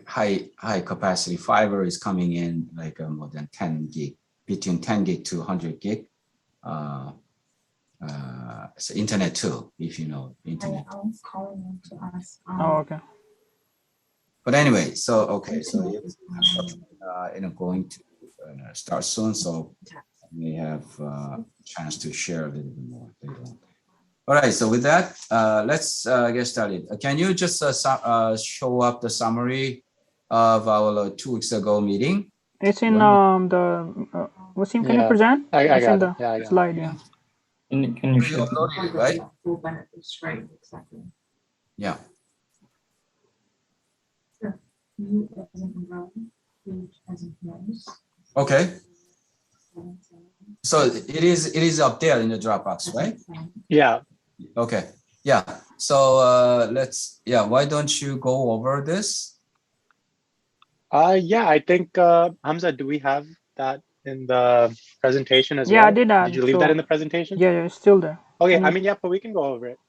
high capacity fiber is coming in like more than 10 gig, between 10 gig to 100 gig. So internet too, if you know internet. I was calling to ask. Oh, okay. But anyway, so okay, so going to start soon, so we have a chance to share a little bit more later on. All right, so with that, let's get started. Can you just show up the summary of our 2 weeks ago meeting? It's in the Wasim, can you present? I it's got in the it. Yeah, I got slide, yeah. Can you show? Uploaded it, right? Full benefits, right? Exactly. Yeah. U as in umbrella, H as in nose. Okay. So it is up there in the Dropbox, right? Yeah. Okay. Yeah. So why don't you go over this? Yeah, I think Hamza, do we have that in the presentation as well? Yeah, I did that. Did you leave that in the presentation? Yeah, it's still there. Okay, I mean, yeah, but we can go over it.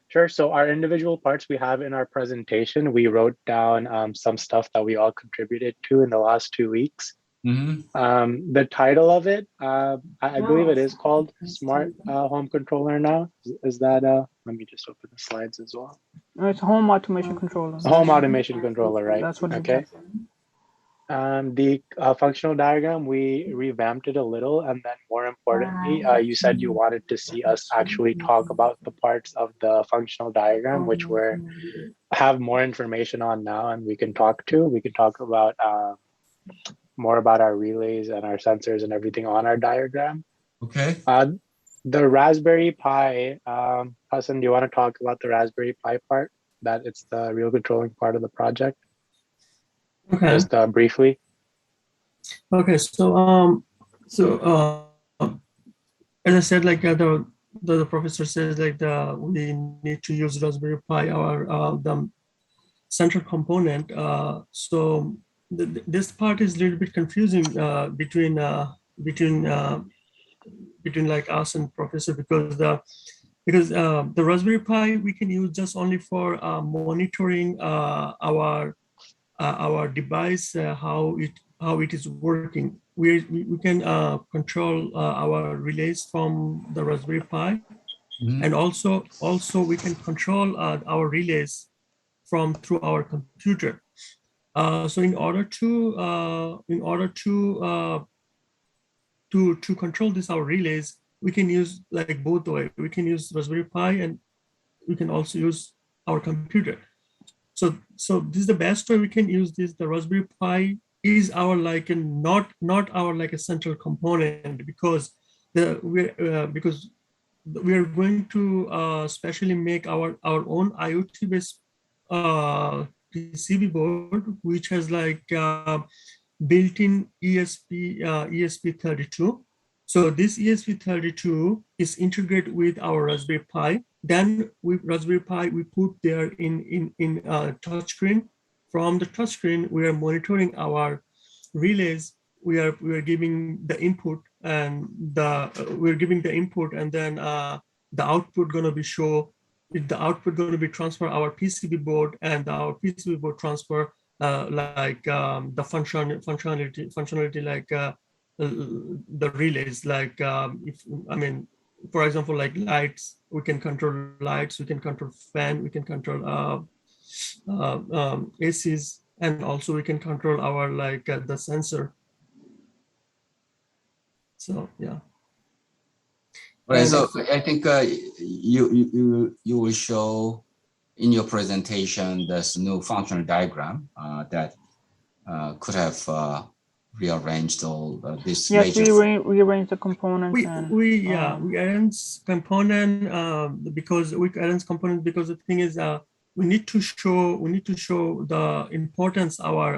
Sure. So our individual parts we have in our presentation, we wrote down some stuff that we all contributed to in the last 2 weeks. Mm-hmm. The title of it, I believe it is called Smart Home Controller now. Is that, let me just open the slides as well. It's home automation controller. Home automation controller, right? That's what okay. The functional diagram, we revamped it a little, and then more importantly, you said you wanted to see us actually talk about the parts of the functional diagram, which have more information on now, and we can talk about more about our relays and our sensors and everything on our diagram. Okay. The Raspberry Pi, Hassan, do you want to talk about the Raspberry Pi part? That it's the real controlling part of the project. Okay. Just briefly. Okay. So as I said, like the professor says, like we need to use Raspberry Pi, our the central component. So this part is a little bit confusing between like us and professor, because the Raspberry Pi we can use just only for monitoring our device, how it is working. We can control our relays from the Raspberry Pi, and also we can control our relays through our computer. So in order to control our relays, we can use like both way. We can use Raspberry Pi, and we can also use our computer. So this is the best way we can use this. The Raspberry Pi is our not our like a central component, because because we are going to specially make our own IoT based PCB board, which has like built-in ESP32. So this ESP32 is integrated with our Raspberry Pi. Then with Raspberry Pi, we put there in touchscreen. From the touchscreen, we are monitoring our relays. We are giving the input, and we're giving the input, and then the output gonna be the output going to be transfer our PCB board, and our PCB board transfer the functionality like the relays, like for example, like lights, we can control lights, we can control fan, we can control ACs, and also we can control our the sensor. So yeah. Right, so I think you will show in your presentation this new functional diagram that could have rearranged all this. Yes, we rearrange the components. We arrange component because the thing is we need to show the importance our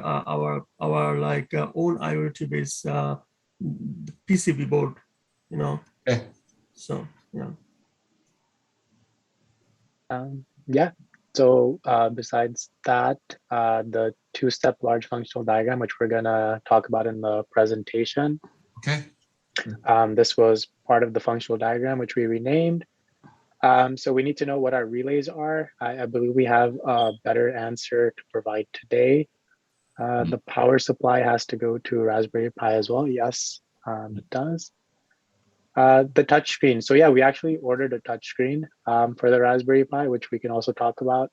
like own IoT based PCB board, you know. Okay. So yeah. Yeah. So besides that, the two-step large functional diagram, which we're gonna talk about in the presentation. Okay. This was part of the functional diagram, which we renamed. So we need to know what our relays are. I believe we have a better answer to provide today. The power supply has to go to Raspberry Pi as well. Yes, it does. The touchscreen. So yeah, we actually ordered a touchscreen for the Raspberry Pi, which we can also talk about.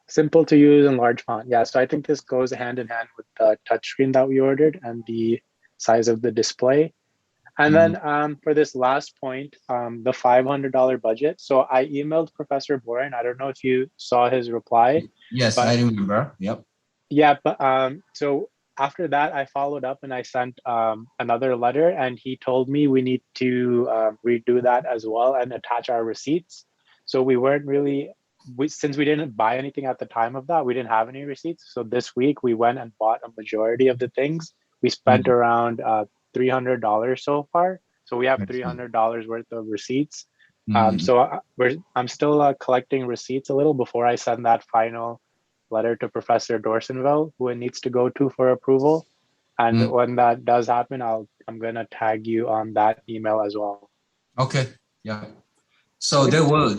Simple to use and large font. Yeah, so I think this goes hand in hand with the touchscreen that we ordered and the size of the display. And then for this last point, the $500 budget. So I emailed Professor Boren. I don't know if you saw his reply. Yes, but I remember. Yep. yeah, but so after that, I followed up and I sent another letter, and he told me we need to redo that as well and attach our receipts. So we weren't really, since we didn't buy anything at the time of that, we didn't have any receipts. So this week we went and bought a majority of the things. We spent around $300 so far. So we have $300 worth of receipts. I'm still collecting receipts a little before I send that final letter to Professor Dorsenville, who it needs to go to for approval. And when that does happen, I'm gonna tag you on that email as well. Okay. Yeah. So they will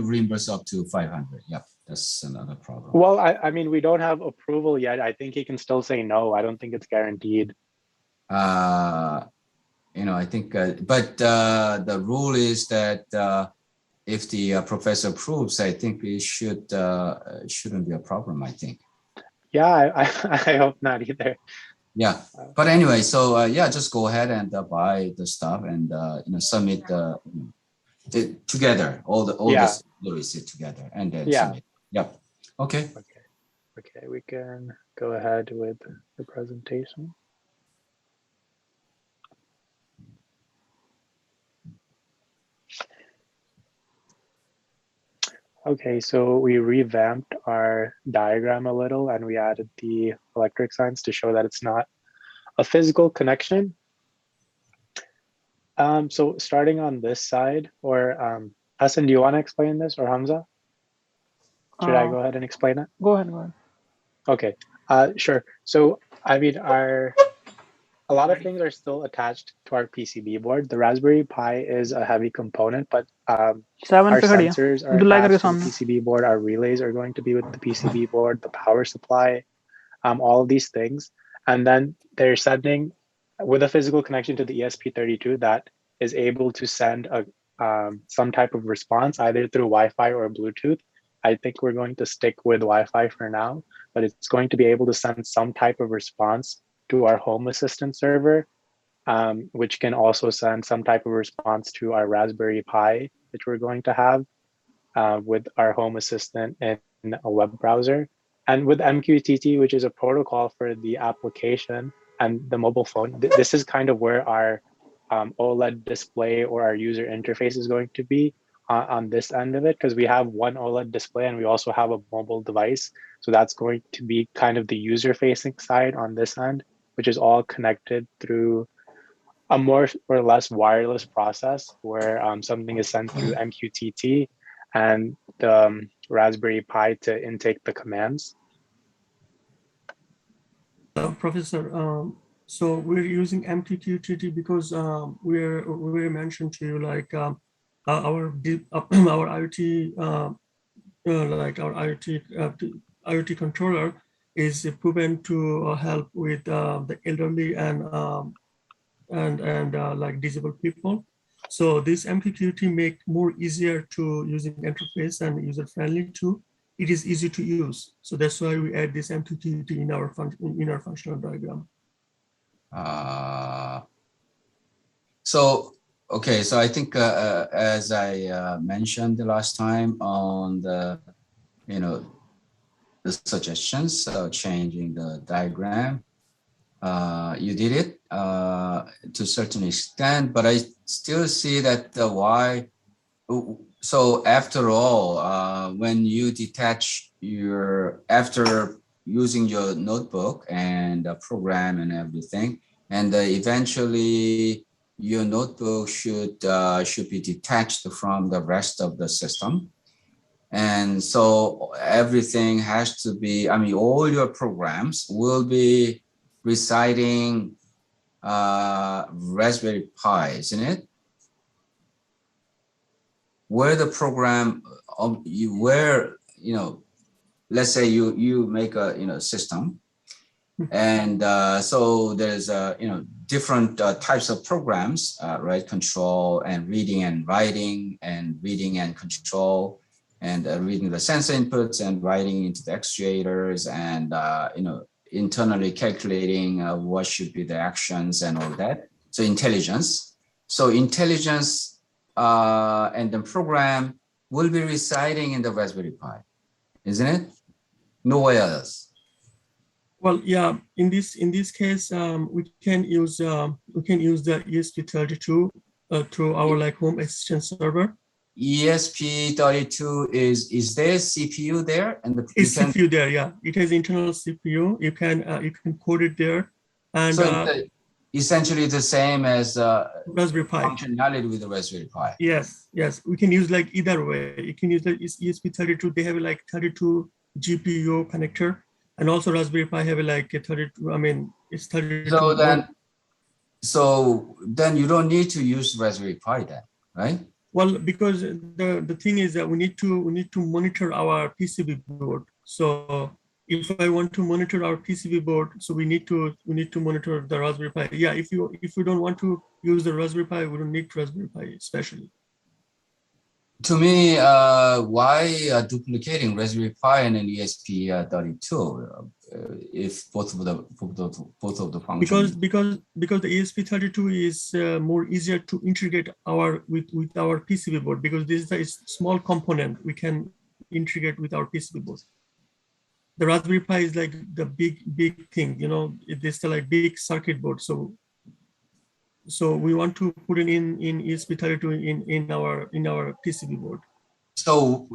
reimburse up to 500. Yep. That's another problem. Well, I mean, we don't have approval yet. I think he can still say no. I don't think it's guaranteed. I think, but the rule is that if the professor approves, I think it shouldn't be a problem, I think. Yeah, I hope not either. Yeah, but anyway, so yeah, just go ahead and buy the stuff and submit together, all the receipt together, and then submit. Yep. Okay. Okay, we can go ahead with the presentation. Okay, so we revamped our diagram a little and we added the electric signs to show that it's not a physical connection. So starting on this side, or Hassan, do you want to explain this, or Hamza? Should I go ahead and explain it? Go ahead. Okay, sure. So I mean, a lot of things are still attached to our PCB board. The Raspberry Pi is a heavy component, but our sensors are attached to the PCB board. Our relays are going to be with the PCB board, the power supply, all of these things. And then they're sending with a physical connection to the ESP32 that is able to send some type of response either through Wi-Fi or Bluetooth. I think we're going to stick with Wi-Fi for now, but it's going to be able to send some type of response to our Home Assistant server, which can also send some type of response to our Raspberry Pi, which we're going to have with our Home Assistant in a web browser. And with MQTT, which is a protocol for the application and the mobile phone, this is kind of where our OLED display or our user interface is going to be on this end of it, because we have one OLED display and we also have a mobile device. So that's going to be kind of the user-facing side on this end, which is all connected through a more or less wireless process where something is sent through MQTT and the Raspberry Pi to intake the commands. Professor, so we're using MQTT because we mentioned to you like our IoT like our IoT controller is proven to help with the elderly and like disabled people. So this MQTT make more easier to using interface and user friendly too. It is easy to use. So that's why we add this MQTT in our functional diagram. So I think as I mentioned the last time on the the suggestions changing the diagram, you did it to a certain extent, but I still see that why. So after all, when you detach after using your notebook and the program and everything, and eventually your notebook should be detached from the rest of the system. And so everything has to be, I mean, all your programs will be residing Raspberry Pi, isn't it? where the program let's say you make a system, and so there's different types of programs, right? Control and reading and writing, and reading and control, and reading the sensor inputs and writing into the actuators, and internally calculating what should be the actions and all that. So intelligence. So intelligence and the program will be residing in the Raspberry Pi, isn't it? Nowhere else. Well, yeah. In this case, we can use the ESP32 through our home assistant server. ESP32 is there CPU there, and It's CPU there, yeah. It has internal CPU. You can code it there, and so it's essentially the same as Raspberry Pi functionality with the Raspberry Pi. Yes, we can use either way. You can use the ESP32. They have 32 GPU connector, and also Raspberry Pi have a 32. I mean, it's 32. So then you don't need to use Raspberry Pi then, right? Well, because the thing is that we need to monitor our PCB board. So if I want to monitor our PCB board, so we need to monitor the Raspberry Pi. Yeah, if you don't want to use the Raspberry Pi, we don't need Raspberry Pi especially. To me, why duplicating Raspberry Pi and an ESP32 if both of the functions? Because the ESP32 is more easier to integrate with our PCB board, because this is a small component we can integrate with our PCB board. The Raspberry Pi is the big thing, it's the big circuit board. So we want to put it in ESP32 in our PCB board. So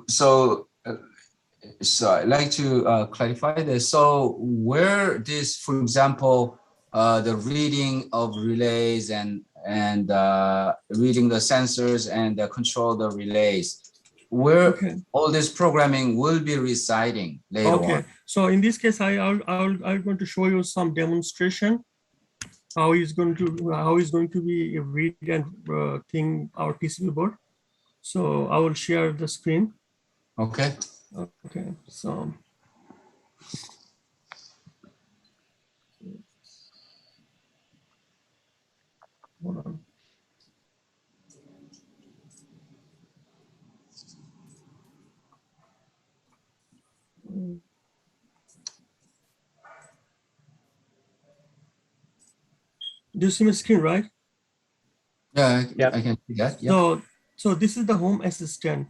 I'd like to clarify this. So where this, for example, the reading of relays and reading the sensors and control the relays, where all this programming will be residing later on. So in this case, I'm going to show you some demonstration how it's going to be read and thing our PCB board. So I will share the screen. Okay. So hold on. Do you see my screen, right? Yeah, I can see that. Yeah. So this is the home assistant.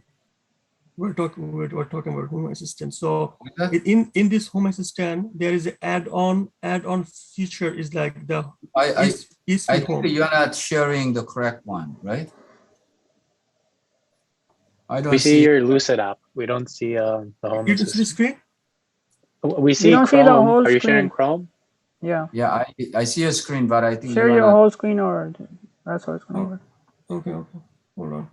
We're talking about home assistant. So in this home assistant, there is an add-on feature is like the I think home. you're not sharing the correct one, right? I don't we see your Lucid app. We don't see the home You assistant. see the screen? We see don't Chrome. see the whole Are you screen. sharing Chrome? Yeah. Yeah, I see a screen, but I think Share your whole screen, or that's what it's going to work. Okay. Hold on.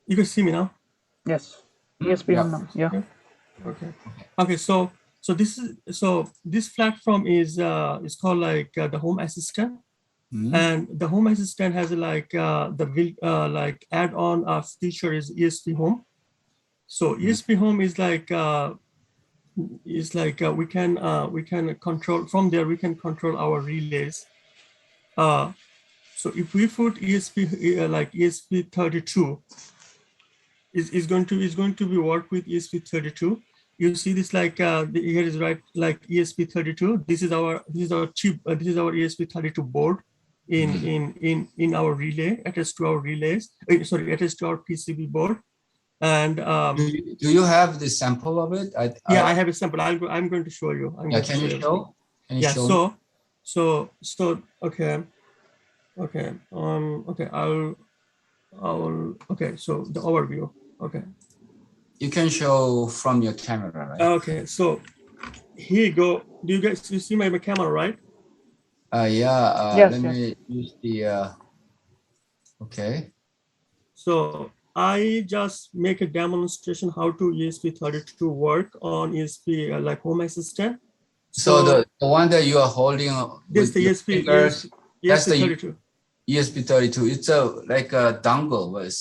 You can see me now? Yes. ESP home now. Yeah. Okay. So this platform is called the home assistant. And the home assistant has the add-on feature is ESP home. So ESP home is we can control from there. We can control our relays. So if we put ESP32, is going to be work with ESP32. You see this here is right ESP32. This is our chip. This is our ESP32 board in our relay, attached to our relays. Attached to our PCB board. And do you have the sample of it? I have a sample. I'm going to show you. Can you show? Okay. So the overview. Okay. You can show from your camera, right? Okay. So here you go. Do you see my camera, right? Yes. Let me use the. Okay. So I just make a demonstration how to ESP32 work on ESP home assistant. So the one that you are holding This with the your ESP, fingers, that's the ESP32. ESP32. It's like a dongle with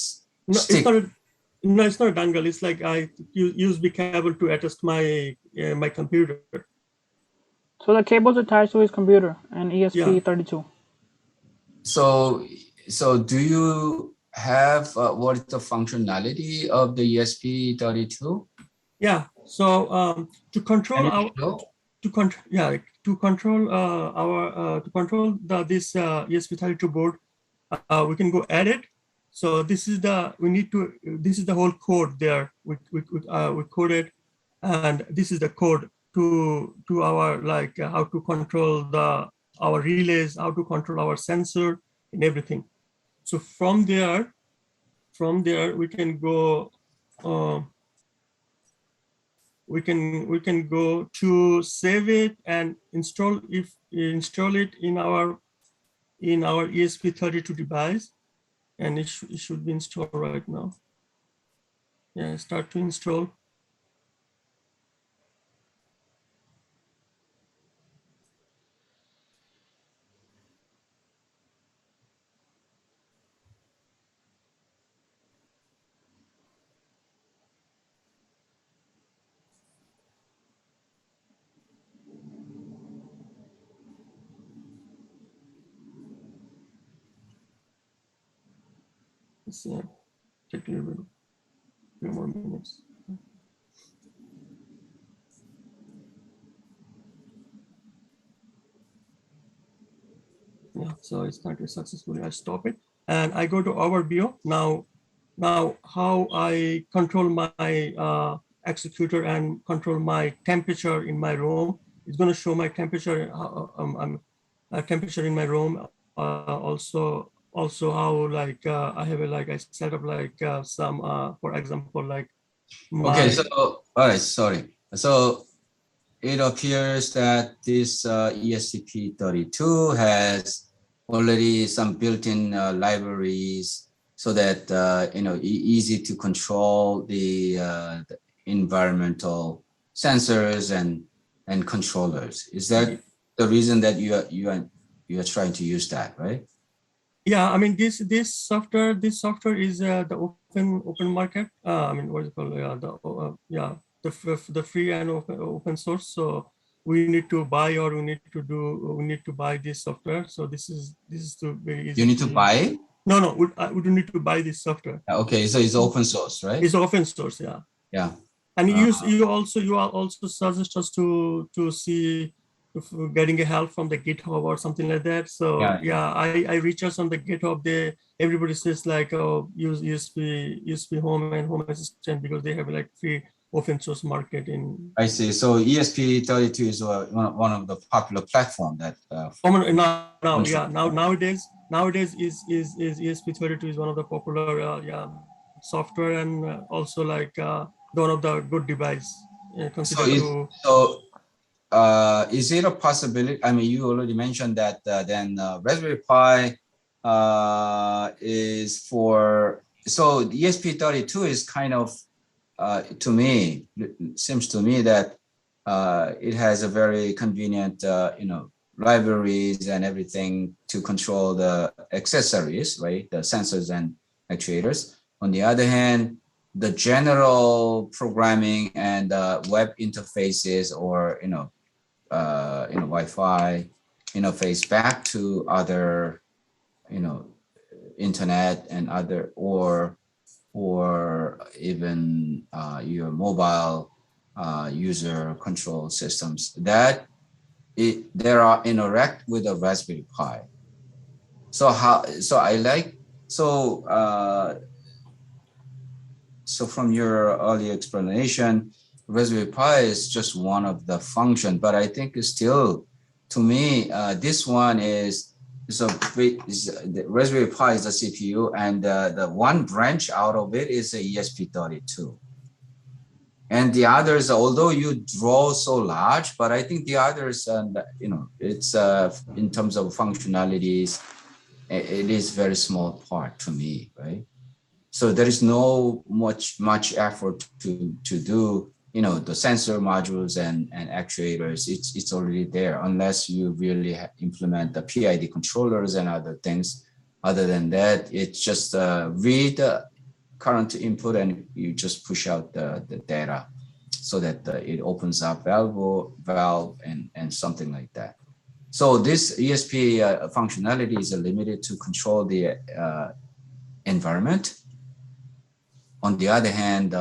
No, stick. it's not a dongle. It's like I use USB cable to attach my my computer. So the cable's attached to his computer and ESP32. So do you have what is the functionality of the ESP32? Yeah. So to control Can you our show? to control our to control this ESP32 board, we can go edit. So this is the this is the whole code there. We coded, and this is the code to our like how to control our relays, how to control our sensor and everything. So from there we can go. We can go to save it and install it in our ESP32 device, and it should be installed right now. Yeah, start to install. Let's take a little bit, few more minutes. Yeah, so it started successfully. I stop it and I go to overview. Now how I control my executor and control my temperature in my room. It's going to show my temperature, temperature in my room. Also how like I have I set up like some for example like Okay, so all right, sorry. So it appears that this ESCP32 has already some built-in libraries so that easy to control the environmental sensors and controllers. Is that the reason that you are trying to use that, right? Yeah, I mean this software is the open market. I mean what is it called? The free and open source. So we need to buy or we need to buy this software. So this is very easy. You need to buy it? No, we don't need to buy this software. Okay, so it's open source, right? It's open source, yeah. Yeah. And you also suggest us to see if getting a help from the GitHub or something like that. So I reach us on the GitHub. Everybody says like, oh, use ESP Home and Home Assistant because they have like free open source market in. I see. So ESP32 is one of the popular platform that. Nowadays is ESP32 is one of the popular software and also like one of the good device. Is it a possibility? I mean, you already mentioned that then Raspberry Pi is for, so the ESP32 is kind of, to me, it seems to me that it has a very convenient, libraries and everything to control the accessories, right? The sensors and actuators. On the other hand, the general programming and web interfaces or Wi-Fi interface back to other internet and other or even your mobile user control systems that they are interact with a Raspberry Pi. So so from your earlier explanation, Raspberry Pi is just one of the function, but I think it's still, to me, this one is the Raspberry Pi is a CPU, and the one branch out of it is a ESP32. And the others, although you draw so large, but I think the others, it's in terms of functionalities, it is very small part to me, right? So there is no much effort to do the sensor modules and actuators, it's already there, unless you really implement the PID controllers and other things. Other than that, it's just read the current input and you just push out the data so that it opens up valve and something like that. So this ESP functionality is limited to control the environment. On the other hand,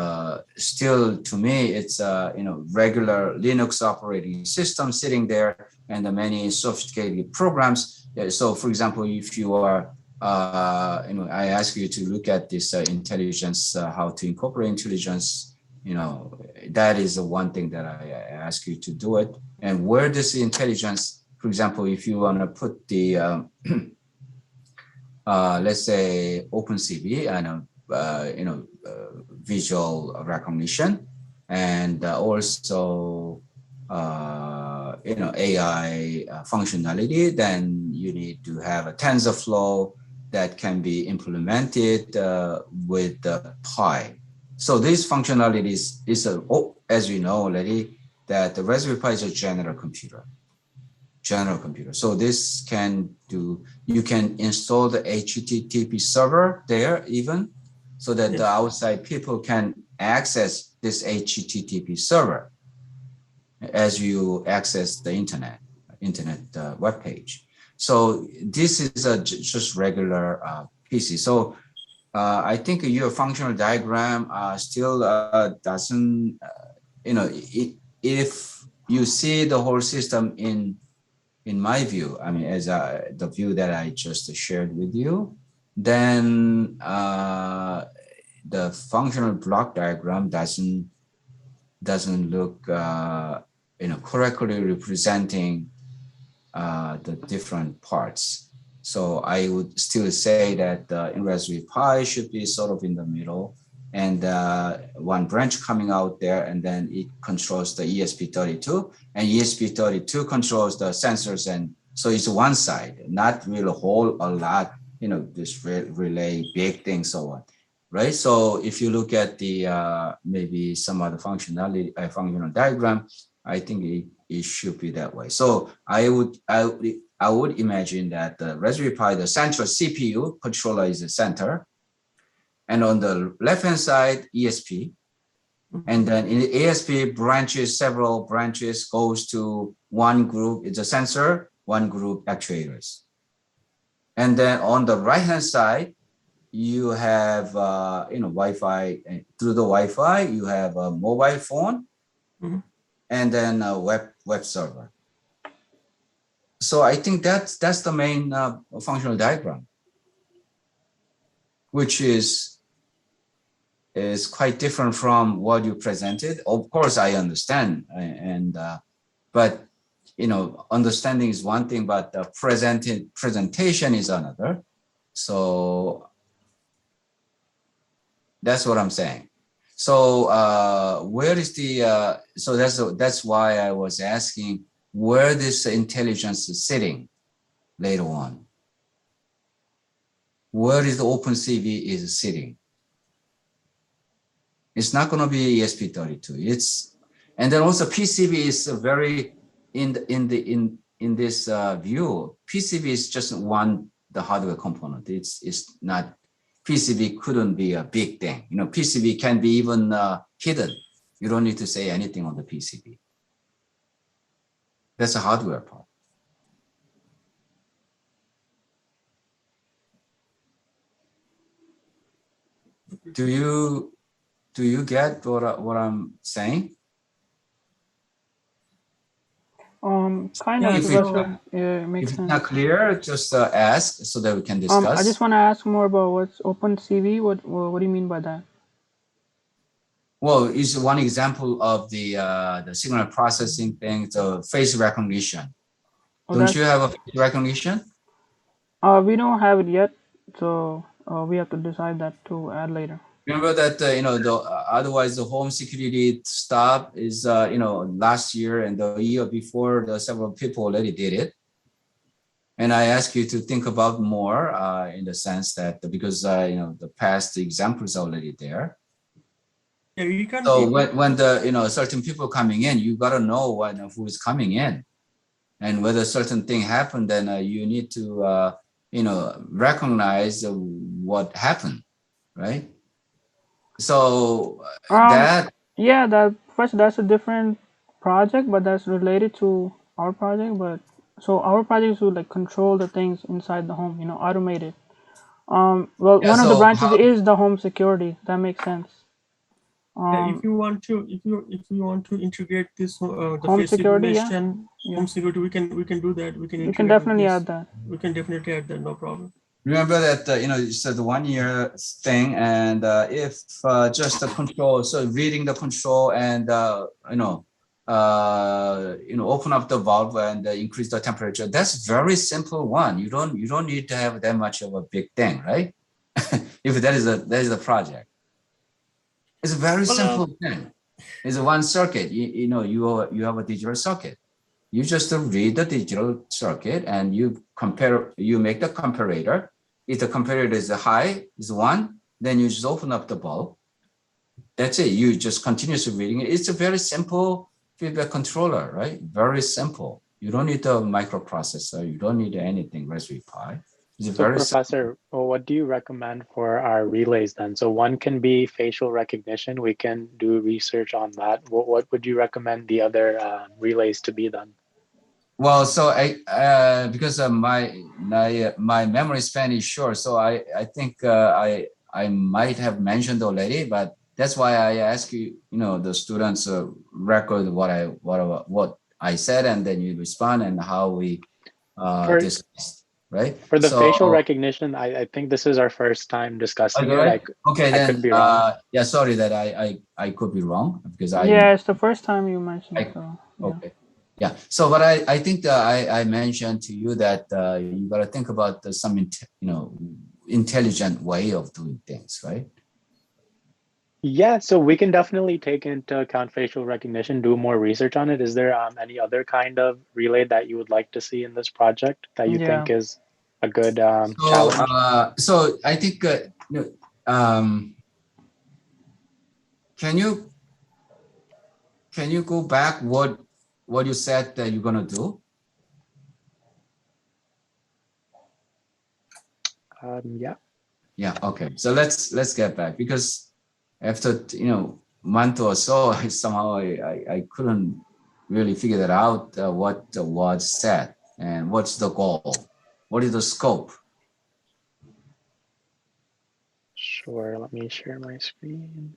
still to me, it's regular Linux operating system sitting there and the many sophisticated programs. So for example, if you are, I ask you to look at this intelligence, how to incorporate intelligence, that is the one thing that I ask you to do it. And where this intelligence, for example, if you want to put the, let's say OpenCV and visual recognition, and also AI functionality, then you need to have a TensorFlow that can be implemented with the Pi. So this functionality is as you know already, that the Raspberry Pi is a general computer. So this can do, you can install the HTTP server there even, so that the outside people can access this HTTP server as you access the internet web page. So this is just regular PC. So I think your functional diagram still doesn't, if you see the whole system in my view, I mean, as the view that I just shared with you, then the functional block diagram doesn't look correctly representing the different parts. So I would still say that in Raspberry Pi should be sort of in the middle, and one branch coming out there, and then it controls the ESP32, and ESP32 controls the sensors, and so it's one side, not really a lot, this relay, big thing, so on, right? So if you look at the maybe some other functional diagram, I think it should be that way. So I would imagine that the Raspberry Pi, the central CPU controller is the center, and on the left-hand side, ESP. And then in the ESP branches, several branches goes to one group, it's a sensor, one group actuators. And then on the right-hand side, you have, Wi-Fi, through the Wi-Fi, you have a mobile phone, and then a web server. So I think that's the main functional diagram, which is quite different from what you presented. Of course, I understand, but understanding is one thing, but the presentation is another. So that's what I'm saying. So where is the? So that's why I was asking where this intelligence is sitting later on. Where is the OpenCV is sitting? It's not going to be ESP32. And then also PCB is very in this view. PCB is just the hardware component. It's not. PCB couldn't be a big thing. PCB can be even hidden. You don't need to say anything on the PCB. That's a hardware part. Do you get what I'm saying? Kind Yeah, of, so- Professor. Yeah, it makes If it's sense. not clear, just ask so that we can discuss. I just want to ask more about what's OpenCV. What do you mean by that? Well, it's one example of the signal processing thing, the face recognition. Oh, Don't you have a face recognition? We don't have it yet, so we have to decide that to add later. Remember that otherwise the home security stop is last year and the year before, several people already did it. And I ask you to think about more in the sense that because the past examples are already there. Yeah, you can. So when the, certain people coming in, you gotta know who is coming in. And whether certain thing happened, then you need to, recognize what happened, right? So Um, that, yeah, that's a different project, but that's related to our project. But so our project is to like control the things inside the home, automate it. Well, yeah, one of the so branches how, is the home security. That makes sense. if you want to, if you want to integrate this, the Home face security, yeah, recognition, yeah. home security, we can do that. We can You can integrate with definitely this. add that. We can definitely add that. No problem. remember that, you said the 1 year thing, and if just the control, so reading the control and, open up the valve and increase the temperature. That's very simple one. You don't need to have that much of a big thing, right? If that is a project. It's a very Well, simple thing. It's a one circuit. You have a digital circuit. You just read the digital circuit and you make the comparator. If the comparator is high, is 1, then you just open up the bulb. That's it. You just continuously reading it. It's a very simple feedback controller, right? Very simple. You don't need a microprocessor. You don't need anything Raspberry Pi. It's So very simple. Professor, what do you recommend for our relays then? So one can be facial recognition. We can do research on that. What would you recommend the other relays to be then? Well, so because my memory span is short, so I think I might have mentioned already, but that's why I ask you, the students record what I said, and then you respond and how we For discussed, right? for the So, facial recognition, I think this is our first time discussing it. right? Okay, I then could be wrong. yeah, sorry that I could be wrong because Yeah, it's the first time you mentioned. So yeah. okay. Yeah. So, but I think that I mentioned to you that you got to think about some, intelligent way of doing things, right? Yeah, so we can definitely take into account facial recognition, do more research on it. Is there any other kind of relay that you would like to see in this project that you Yeah. think is a good So, challenge? so I think, can you go back what you said that you're gonna do? Yeah. Yeah. Okay. So let's get back because after month or so, somehow I couldn't really figure that out what was said and what's the goal, what is the scope. Sure, let me share my screen.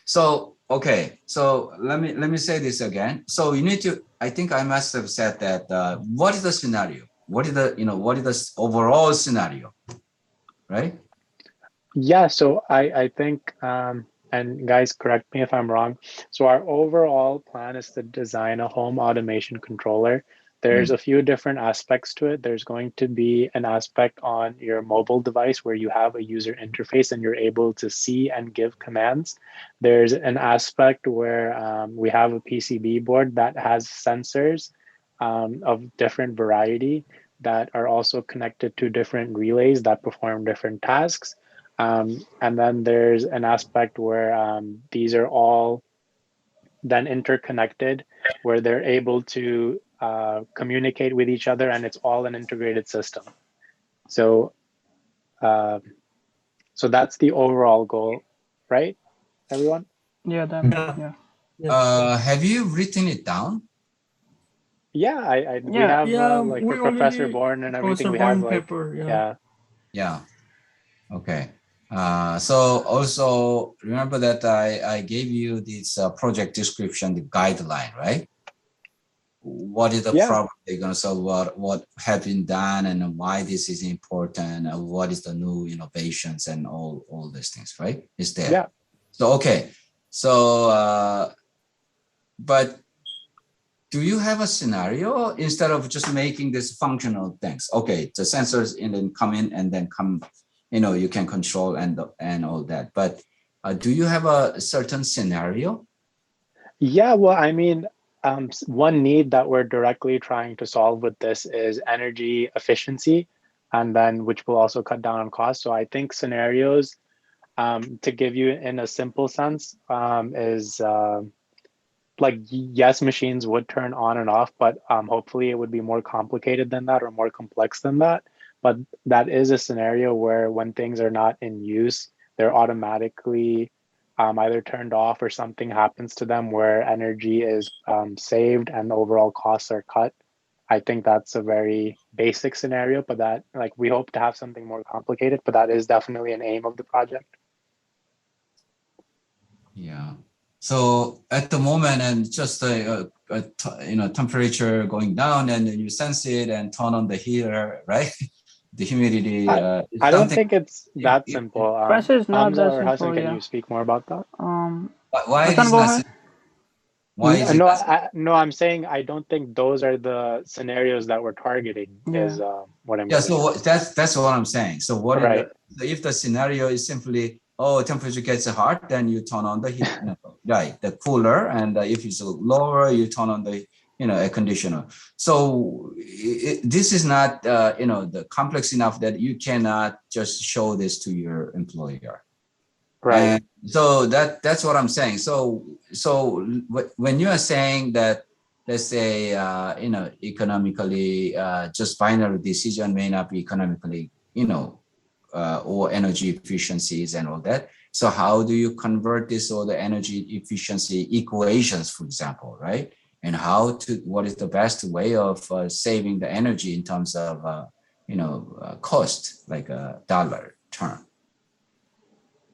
So okay, so let me say this again. So you need to. I think I must have said that. What is the scenario? What is the overall scenario, right? Yeah, so I think, and guys, correct me if I'm wrong. So our overall plan is to design a home automation controller. There's a few different aspects to it. There's going to be an aspect on your mobile device where you have a user interface and you're able to see and give commands. There's an aspect where we have a PCB board that has sensors of different variety that are also connected to different relays that perform different tasks. And then there's an aspect where these are all then interconnected, where they're able to communicate with each other, and it's all an integrated system. So, uh, so that's the overall goal, right, everyone? Yeah, that Yeah. yeah. Yeah. Have you written it down? Yeah, we Yeah. have Yeah. like We for Professor already Bourne and everything, Professor we have Bourne like, paper. Yeah. yeah. Yeah. Okay. So also remember that I gave you this project description, the guideline, right? What is the Yeah. problem they're going to solve, what have been done and why this is important, what is the new innovations and all these things, right? Is there. Yeah. So okay, so but do you have a scenario instead of just making this functional things? Okay, the sensors and then come in and then come, you can control and all that, but do you have a certain scenario? Yeah, well, I mean, one need that we're directly trying to solve with this is energy efficiency, and then which will also cut down on cost. So I think scenarios, to give you in a simple sense, is like, yes, machines would turn on and off, but hopefully it would be more complicated than that or more complex than that. But that is a scenario where when things are not in use, they're automatically either turned off or something happens to them where energy is saved and the overall costs are cut. I think that's a very basic scenario, but that, like, we hope to have something more complicated, but that is definitely an aim of the project. Yeah. So at the moment, and just temperature going down, and then you sense it and turn on the heater, right? The humidity. I don't think it's that if- simple. Pressure is not Hamza that or Hassan, simple, can yeah. you speak more about that? Why it Hassan, is go not? ahead. Why is it? No, not- no, I'm saying I don't think those are the scenarios that we're targeting. Yeah. Is what I'm Yeah. getting So at. that's what I'm saying. So what are Right. if the scenario is simply, oh, temperature gets hot, then you turn on the heat, right, the cooler, and if it's lower, you turn on the air conditioner. So this is not the complex enough that you cannot just show this to your employer. Right. And so that's what I'm saying. So when you are saying that, let's say economically, just binary decision may not be economically, or energy efficiencies and all that. So how do you convert this or the energy efficiency equations, for example, right? And what is the best way of saving the energy in terms of cost, like a dollar term.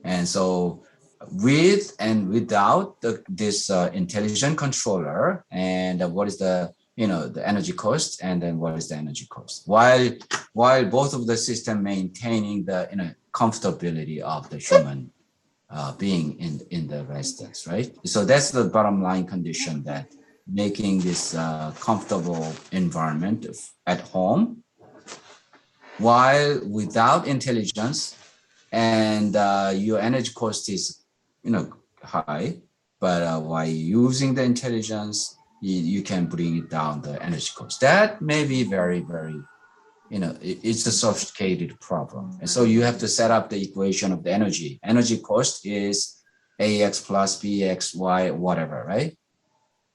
And so with and without this intelligent controller, and what is the the energy cost, and then what is the energy cost, while both of the system maintaining the comfortability of the human being in the residence, right? So that's the bottom line condition, that making this comfortable environment at home, while without intelligence, and your energy cost is high, but while using the intelligence, you can bring it down the energy cost. That may be very, very it's a sophisticated problem, and so you have to set up the equation of the energy cost is ax plus bx y whatever, right?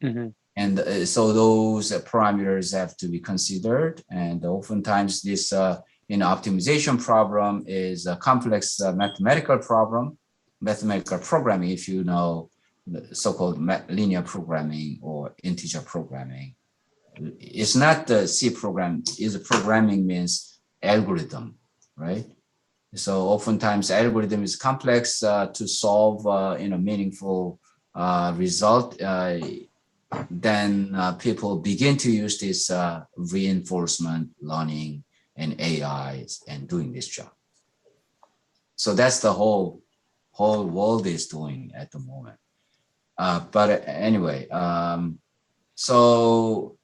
Mm-hmm. And so those parameters have to be considered, and oftentimes this optimization problem is a complex mathematical programming, if you know the so-called linear programming or integer programming. It's not the C program, is programming means algorithm, right? So oftentimes algorithm is complex to solve meaningful result. Then people begin to use this reinforcement learning and AIs and doing this job. So that's the whole world is doing at the moment. But anyway, so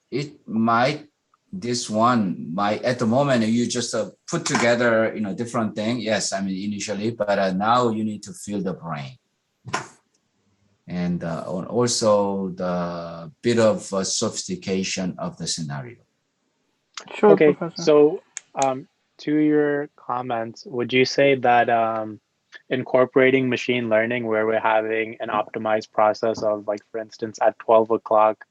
it might, this one might, at the moment, you just put together, different thing. Yes, I mean, initially, but now you need to fill the brain. And also the bit of sophistication of the scenario. Sure, Okay, Professor. so to your comments, would you say that incorporating machine learning where we're having an optimized process of, like, for instance, at 12 o'clock,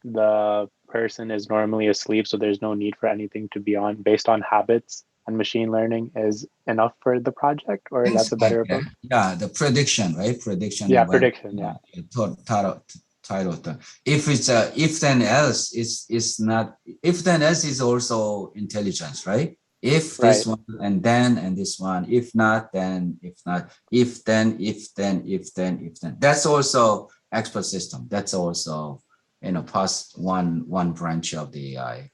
the person is normally asleep, so there's no need for anything to be on, based on habits, and machine learning is enough for the project, or that's a better approach? Yeah, the prediction, right? Prediction. Yeah, prediction, yeah. Title. If it's if then else, it's not. If then else is also intelligence, right? If this Right. one and then and this one. If not, then if not. If then, if then, if then, if then. That's also expert system. That's also past one branch of the AI.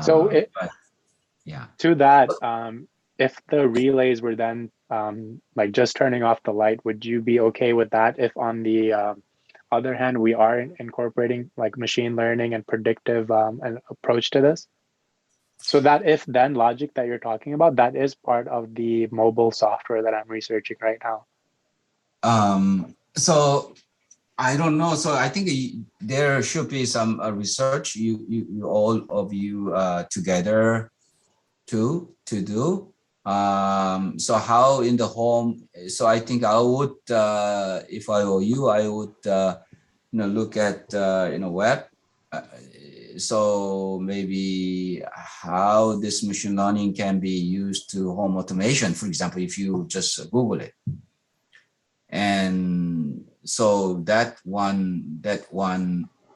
So yeah. to that, if the relays were then like just turning off the light, would you be okay with that if on the other hand we are incorporating like machine learning and predictive an approach to this? So that if then logic that you're talking about, that is part of the mobile software that I'm researching right now. So I don't know. So I think there should be some research you all of you together to do. So how in the home? So I think I would, if I were you, I would, look at, web. So maybe how this machine learning can be used to home automation, for example, if you just Google it. And so that one,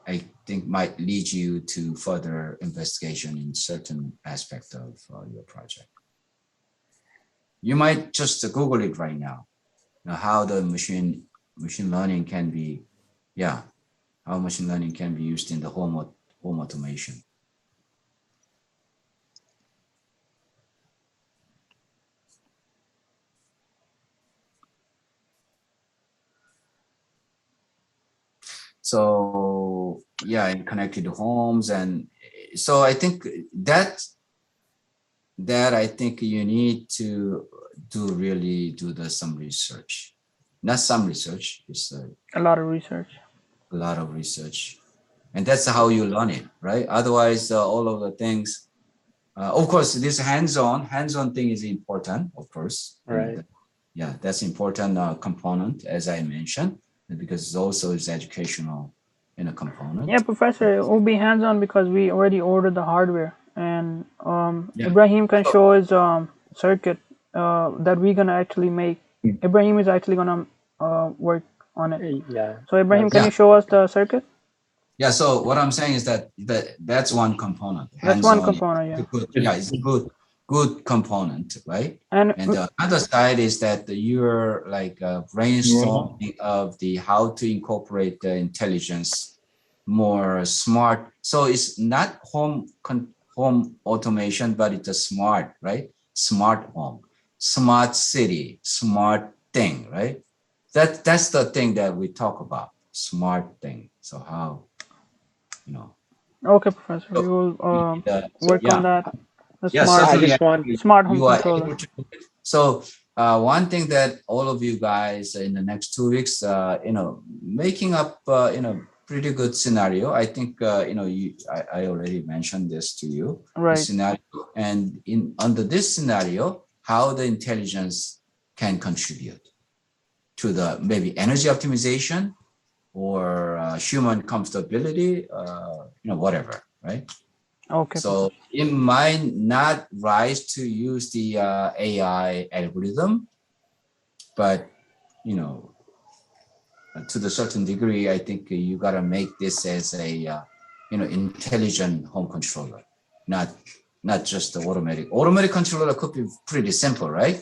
I think might lead you to further investigation in certain aspect of your project. You might just Google it right now, how the machine learning can be, how machine learning can be used in the home automation. So yeah, in connected homes, and so I think that I think you need to really do some research, not some research, it's A lot of research. a lot of research, and that's how you learn it, right? Otherwise, all of the things, of course, this hands-on thing is important, of course. Right. And, yeah, that's important component, as I mentioned, because it's also is educational in a component. Yeah, Professor, it will be hands-on because we already ordered the hardware, and Yeah. Ibrahim can show his circuit that we're gonna actually make. Ibrahim is actually gonna work on it. Yeah. So Ibrahim, can Yeah. you show us the circuit? Yeah, so what I'm saying is that's one component. That's one Hands-on, component, yeah. it's a good component, right? And And the other side is that you're like brainstorming of the how to incorporate the intelligence more smart. So it's not home automation, but it's a smart, right? Smart home, smart city, smart thing, right? That's the thing that we talk about, smart thing. So how, okay, Professor, we so, will work yeah. on that. The Yeah, smart, I certainly. just want smart home You are controller. able to do it. So one thing that all of you guys in the next 2 weeks, making up, pretty good scenario. I think, I already mentioned this to you, the Right. scenario, and under this scenario, how the intelligence can contribute to the maybe energy optimization or human comfortability, whatever, right? Okay. So it might not rise to use the AI algorithm, but to the certain degree, I think you gotta make this as a intelligent home controller, not just the automatic. Automatic controller could be pretty simple, right?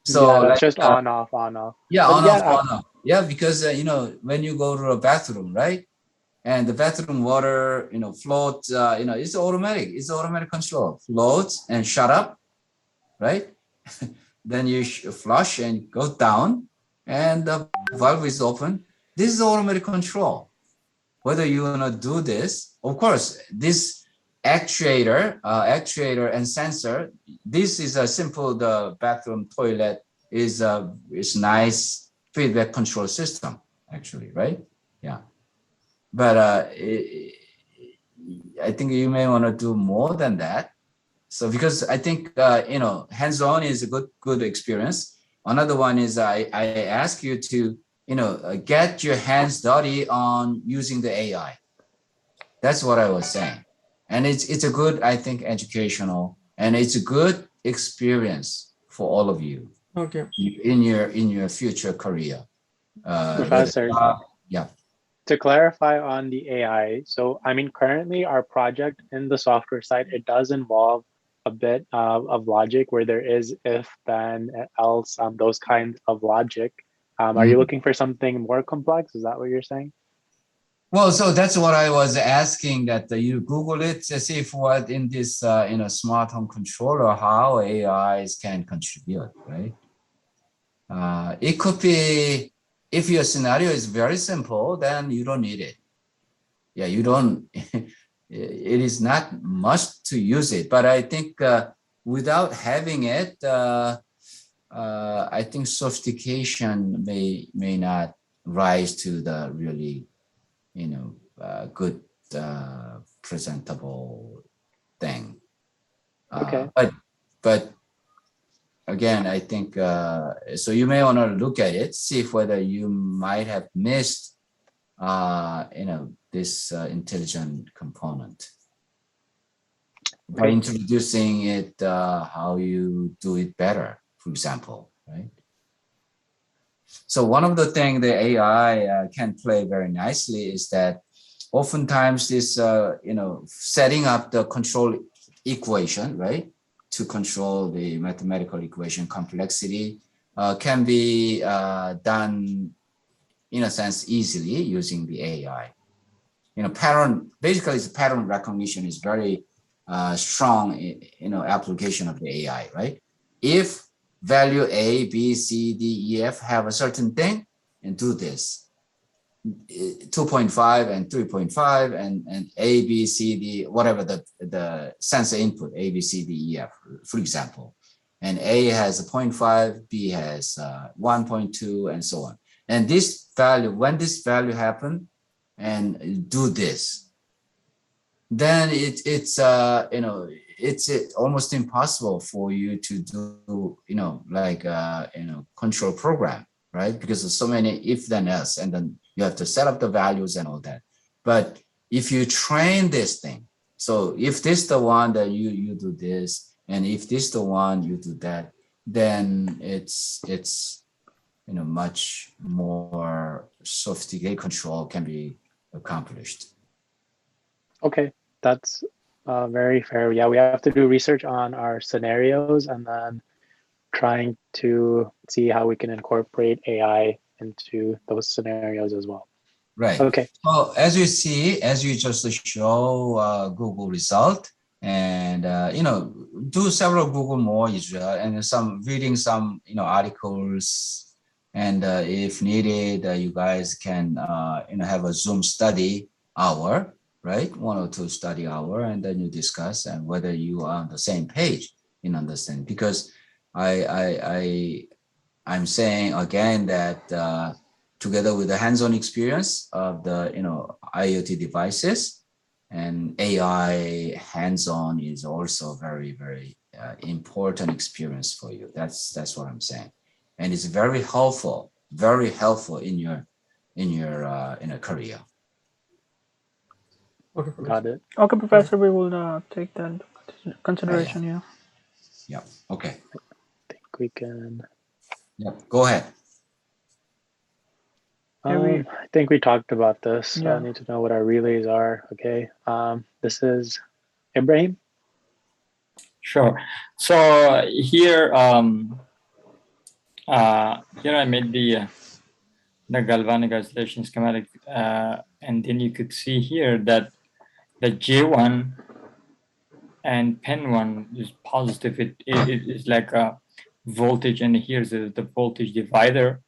So yeah, that's like just on off, on off. yeah, But on yeah, off, on off. Yeah, because when you go to a bathroom, right? And the bathroom water, floats, it's automatic. It's automatic control. Floats and shut up, right? Then you flush and go down and the valve is open. This is automatic control. Whether you want to do this, of course, this actuator and sensor, this is a simple, the bathroom toilet is nice feedback control system, actually, right? Yeah. But I think you may want to do more than that. So because I think hands-on is a good experience. Another one is I ask you to get your hands dirty on using the AI. That's what I was saying, and it's a good, I think, educational, and it's a good experience for all of you. Okay. In your future career. Professor, Yeah. to clarify on the AI, so I mean, currently our project in the software side, it does involve a bit of logic where there is if, then, else, those kinds of logic. Are you looking for something more complex? Is that what you're saying? Well, so that's what I was asking, that you Google it to see if what in this smart home controller, how AIs can contribute, right? It could be, if your scenario is very simple, then you don't need it. Yeah, you don't, it is not must to use it, but I think without having it, I think sophistication may not rise to the really, good presentable thing. Okay. But But again, I think, so you may want to look at it, see if whether you might have missed, this intelligent component. By Okay. introducing it, how you do it better, for example, right? So one of the things the AI can play very nicely is that oftentimes this, setting up the control equation, right, to control the mathematical equation complexity can be done, in a sense, easily using the AI. Basically, the pattern recognition is very strong, application of the AI, right? If value A, B, C, D, E, F have a certain thing, and do this, 2.5 and 3.5 and A, B, C, D, whatever the sensor input, A, B, C, D, E, F, for example. And A has a 0.5, B has 1.2, and so on. And this value, when this value happen and do this, then it's almost impossible for you to do, control program, right? Because there's so many if then else, and then you have to set up the values and all that. But if you train this thing, so if this the one that you do this, and if this the one you do that, then it's much more sophisticated control can be accomplished. Okay, that's very fair. Yeah, we have to do research on our scenarios and then trying to see how we can incorporate AI into those scenarios as well. Right. Okay. So as you just show Google result, and do several Google more Israel, and reading some articles, and if needed, you guys can have a Zoom study hour, right? 1 or 2 study hour, and then you discuss and whether you are on the same page in understanding. Because I'm saying again that together with the hands-on experience of the IoT devices, and AI hands-on is also very, very important experience for you. That's what I'm saying, and it's very helpful in your career. Okay, Got it. Okay, Professor, we will take that into consideration. Yeah. Yeah. Okay. I think we can. Yeah. Go ahead. I think we talked about this. Yeah. I need to know what our relays are. Okay. This is Ibrahim. Sure. So here, here I made the galvanic isolation schematic, and then you could see here that the J1 and pen 1 is positive. It is like a voltage, and here's the voltage divider,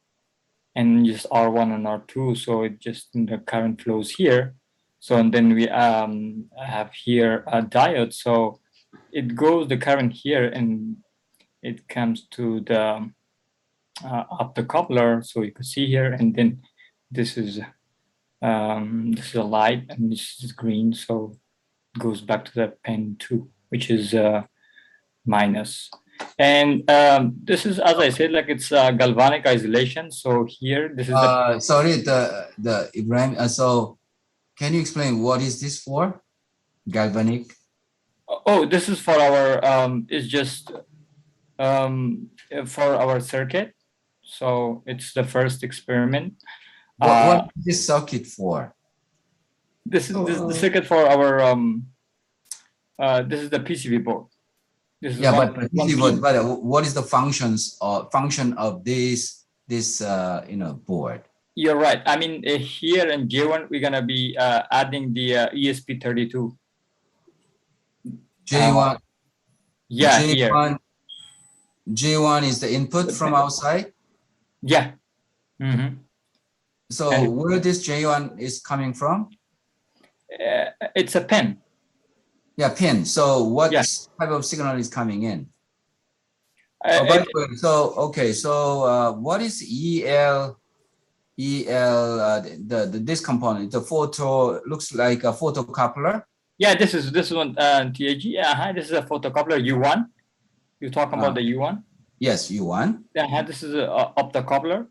and just R1 and R2. So it just the current flows here. So and then we have here a diode. So it goes the current here, and it comes to the optocoupler. So you can see here, and then this is a light, and this is green. So it goes back to the pen 2, which is minus. And this is, as I said, like it's galvanic isolation. So here, this is the sorry, the Ibrahim. So can you explain what is this for? Galvanic. Oh, this is for our it's just for our circuit. So it's the first experiment. What is this circuit for? This is the circuit for our this is the PCB board. This is but what is the function of this board? You're right. I mean, here in J1 we're gonna be adding the ESP32. J1. Yeah, J1, here. J1 is the input from outside. Yeah. Mm-hmm. So where this J1 is coming from? It's a pen. Yeah, pin. So what type of signal is coming in? By the way, so what is EL? This component, the photo looks like a photocoupler. Yeah, this is one TAG. This is a photocoupler U1. You're talking about the U1? Yes, U1. Yeah, this is a optocoupler.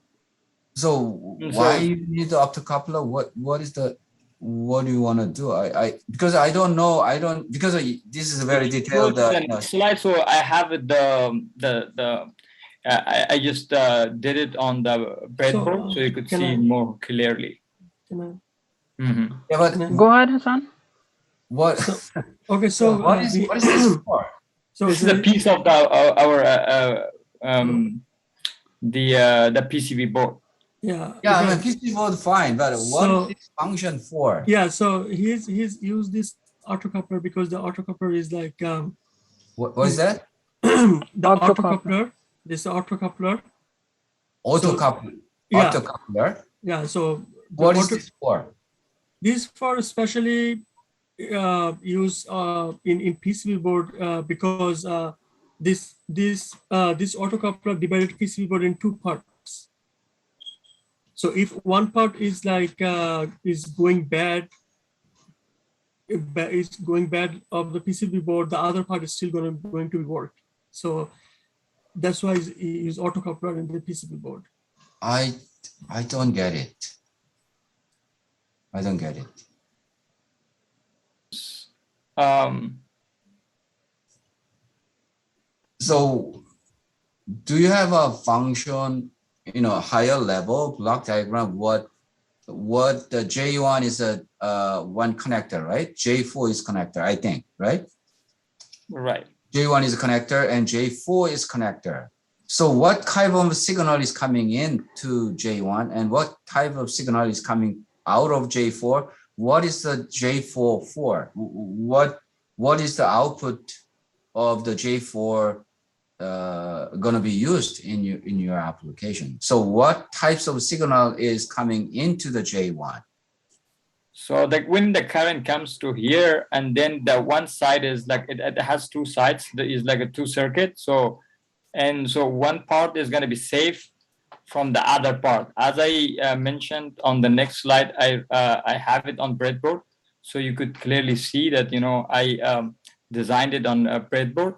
So Mm, why so- you need the optocoupler? What do you want to do? Because I don't know. Because this is a very detailed. The slide. So I have it, I just did it on the breadboard so you could see more clearly. Can Mhm. Yeah, but Go ahead, Hassan. what? okay, so what is this for? so This is a piece of the PCB board. yeah. Yeah, I okay. mean PC board fine, but what is this function for? Yeah, so he's used this autocoupler because the autocoupler is like What is that? the Optocoupler. autocoupler. This autocoupler. Autocoupler. Yeah. Autocoupler. Yeah. So What is this for? This for especially use in PCB board because this autocoupler divided PCB board in two parts. So if one part is like is going bad of the PCB board, the other part is still going to work. So that's why he use autocoupler in the PCB board. I don't get it. I don't get it. So do you have a function, higher level block diagram? What the J1 is a one connector, right? J4 is connector, I think, right? Right. J1 is a connector and J4 is connector. So what type of signal is coming in to J1 and what type of signal is coming out of J4? What is the J4 for? What is the output of the J4 going to be used in your application? So what types of signal is coming into the J1? So like when the current comes to here, and then the one side is like it has two sides. There is like a two circuit. So one part is going to be safe from the other part. As I mentioned on the next slide, I have it on breadboard, so you could clearly see that I designed it on a breadboard.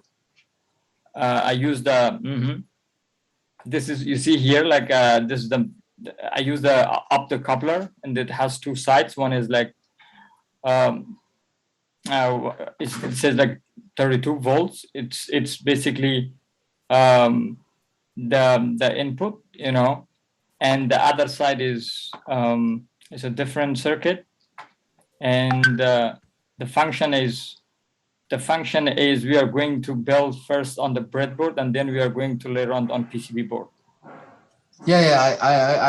I used the this is, you see here, like this is I use the optocoupler, and it has two sides. One is like it says like 32 volts. It's basically the input, and the other side is a different circuit, and the function is we are going to build first on the breadboard, and then we are going to later on PCB board. Yeah,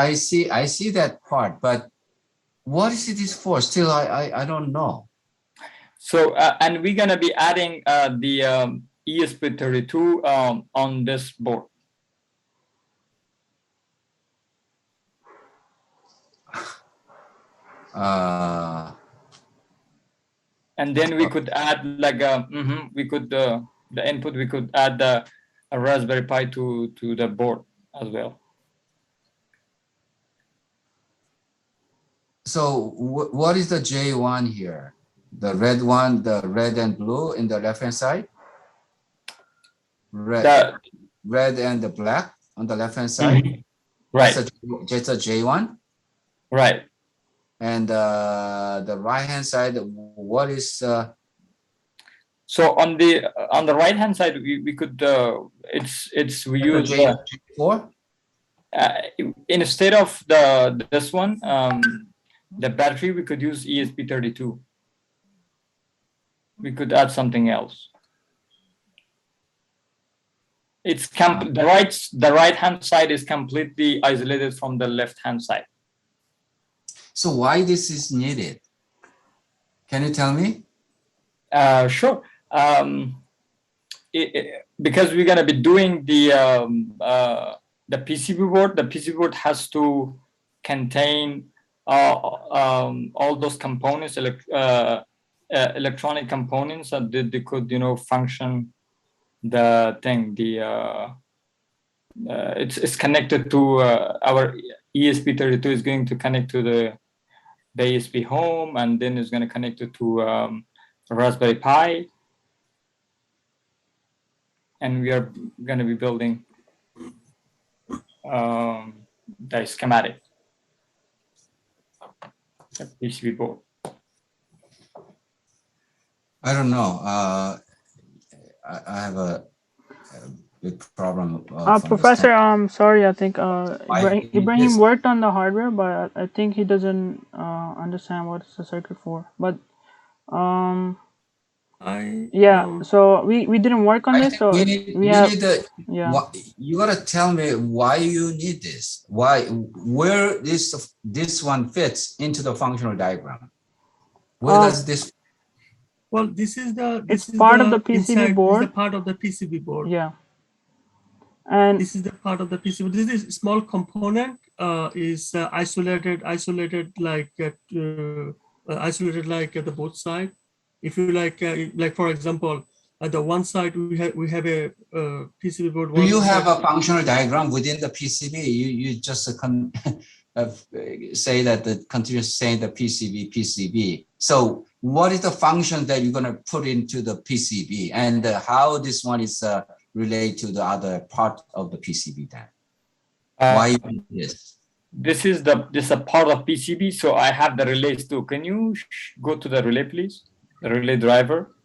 I see that part, but what is this for? Still, I don't know. So and we're gonna be adding the ESP32 on this board. And then we could add like we could the input, we could add a Raspberry Pi to the board as well. So what is the J1 here? The red one, the red and blue in the left hand side? Red and the black on the left hand side? Right. Just a J1? Right. And the right hand side, what is so on the right hand side, we could we use J4? Instead of this one, the battery, we could use ESP32. We could add something else. It's the right hand side is completely isolated from the left hand side. So why this is needed? Can you tell me? Sure. Because we're gonna be doing the PCB board. The PCB board has to contain all those components, electronic components, that they could function the thing. It's connected to our ESP32 is going to connect to the ASP home, and then it's going to connect it to Raspberry Pi. and we are going to be building the schematic, the PCB board. I don't know. I have a big problem. Of Professor, sorry, I think Why Ibrahim this- worked on the hardware, but I think he doesn't understand what's the circuit for. But yeah, so we didn't work on I this, think so we need, we you have need the, yeah. what, you gotta tell me why you need this, why, where this one fits into the functional diagram. Where does this, Well, this is the It's part of the PCB inside, this is board. the part of the PCB board. Yeah. And This is the part of the PCB. This is small component is isolated like at the both side. If you like for example, at the one side we have a PCB board. do you have a functional diagram within the PCB? You just say that the continuous saying the PCB. So what is the function that you're gonna put into the PCB, and how this one is relate to the other part of the PCB then? Why you need this? This is a part of PCB, so I have the relays too. Can you go to the relay, please? The relay driver.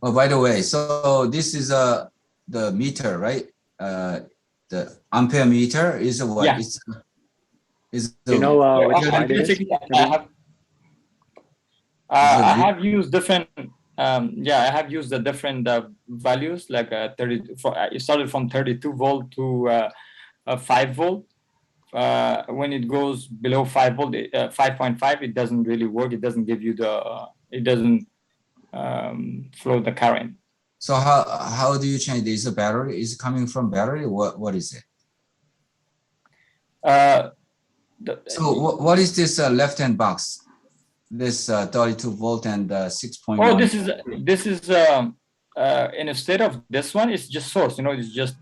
Oh, by the way, so this is the meter, right? The ampere meter is what? Yeah. Is Do you know which slide it is? Basically, I have used different. Yeah, I have used the different values, like 30. It started from 32 volt to 5 volt. When it goes below 5 volt, 5.5, it doesn't really work. It doesn't give you the. It doesn't flow the current. So how do you change this? A battery is coming from battery. What is it? So what is this left-hand box? This 32 volt and 6.1. Oh, this is instead of this one, it's just source. You know, it's just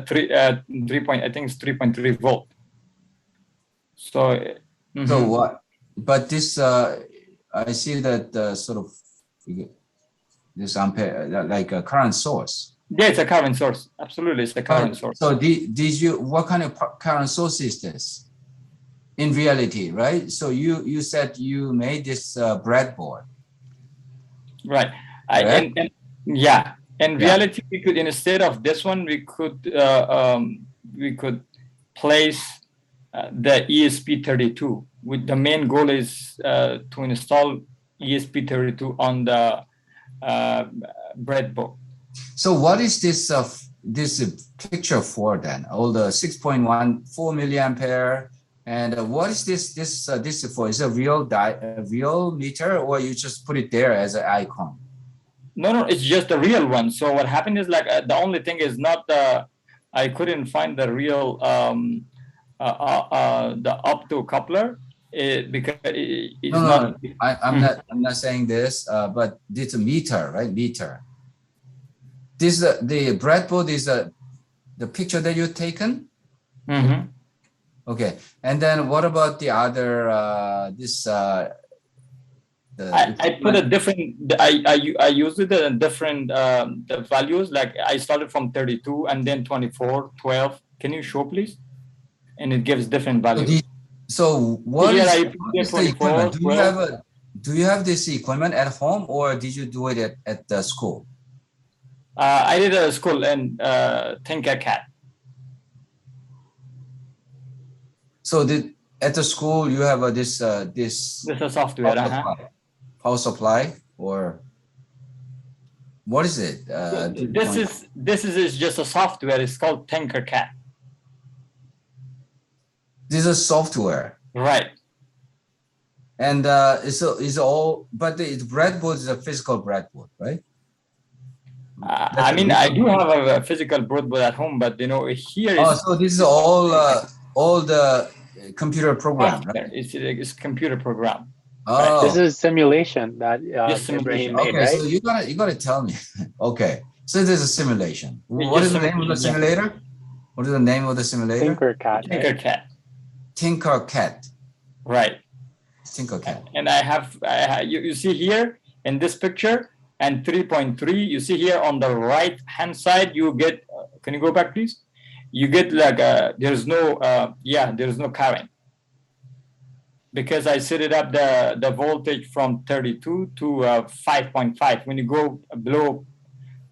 3 point. I think it's 3.3 volt. So. So what? But this I see that sort of this ampere like a current source. Yeah, it's a current source. Absolutely, it's a current source. So did you? What kind of current source is this? In reality, right? So you said you made this breadboard. Right. Yeah. In reality, we could, instead of this one, we could place the ESP32. With the main goal is to install ESP32 on the breadboard. So what is this this picture for then? All the 6.14 milliampere. And what is this for? Is it a real meter, or you just put it there as an icon? No, it's just a real one. So what happened is like the only thing is not the. I couldn't find the real the up-to coupler because it's not. I'm not saying this, but it's a meter, right? Meter. This the breadboard is the picture that you've taken. Mm-hmm. Okay, and then what about the other I put a different. I used it in different the values. Like I started from 32 and then 24, 12. Can you show please? And it gives different values. So what is the equipment? 12. Do you have this equipment at home, or did you do it at the school? I did at a school in Tinkercad. So at the school you have this is a software, power supply, or what is it? This is just a software. It's called Tinkercad. This is software, right? And it's all, but the breadboard is a physical breadboard, right? I mean, I do have a physical breadboard at home, but you know, here is. So this is all the computer program, right? It's computer program. Oh, right. This is simulation that Ibrahim made, right? So you gotta tell me. Okay, so this is a simulation. What is the name of the simulator? What is the name of the simulator? Tinkercad. Tinkercad. Tinkercad. Right. Tinkercad. And I have you see here in this picture, and 3.3. You see here on the right hand side, you get, can you go back please? You get like there's no there's no current, because I set it up the voltage from 32 to 5.5. When you go below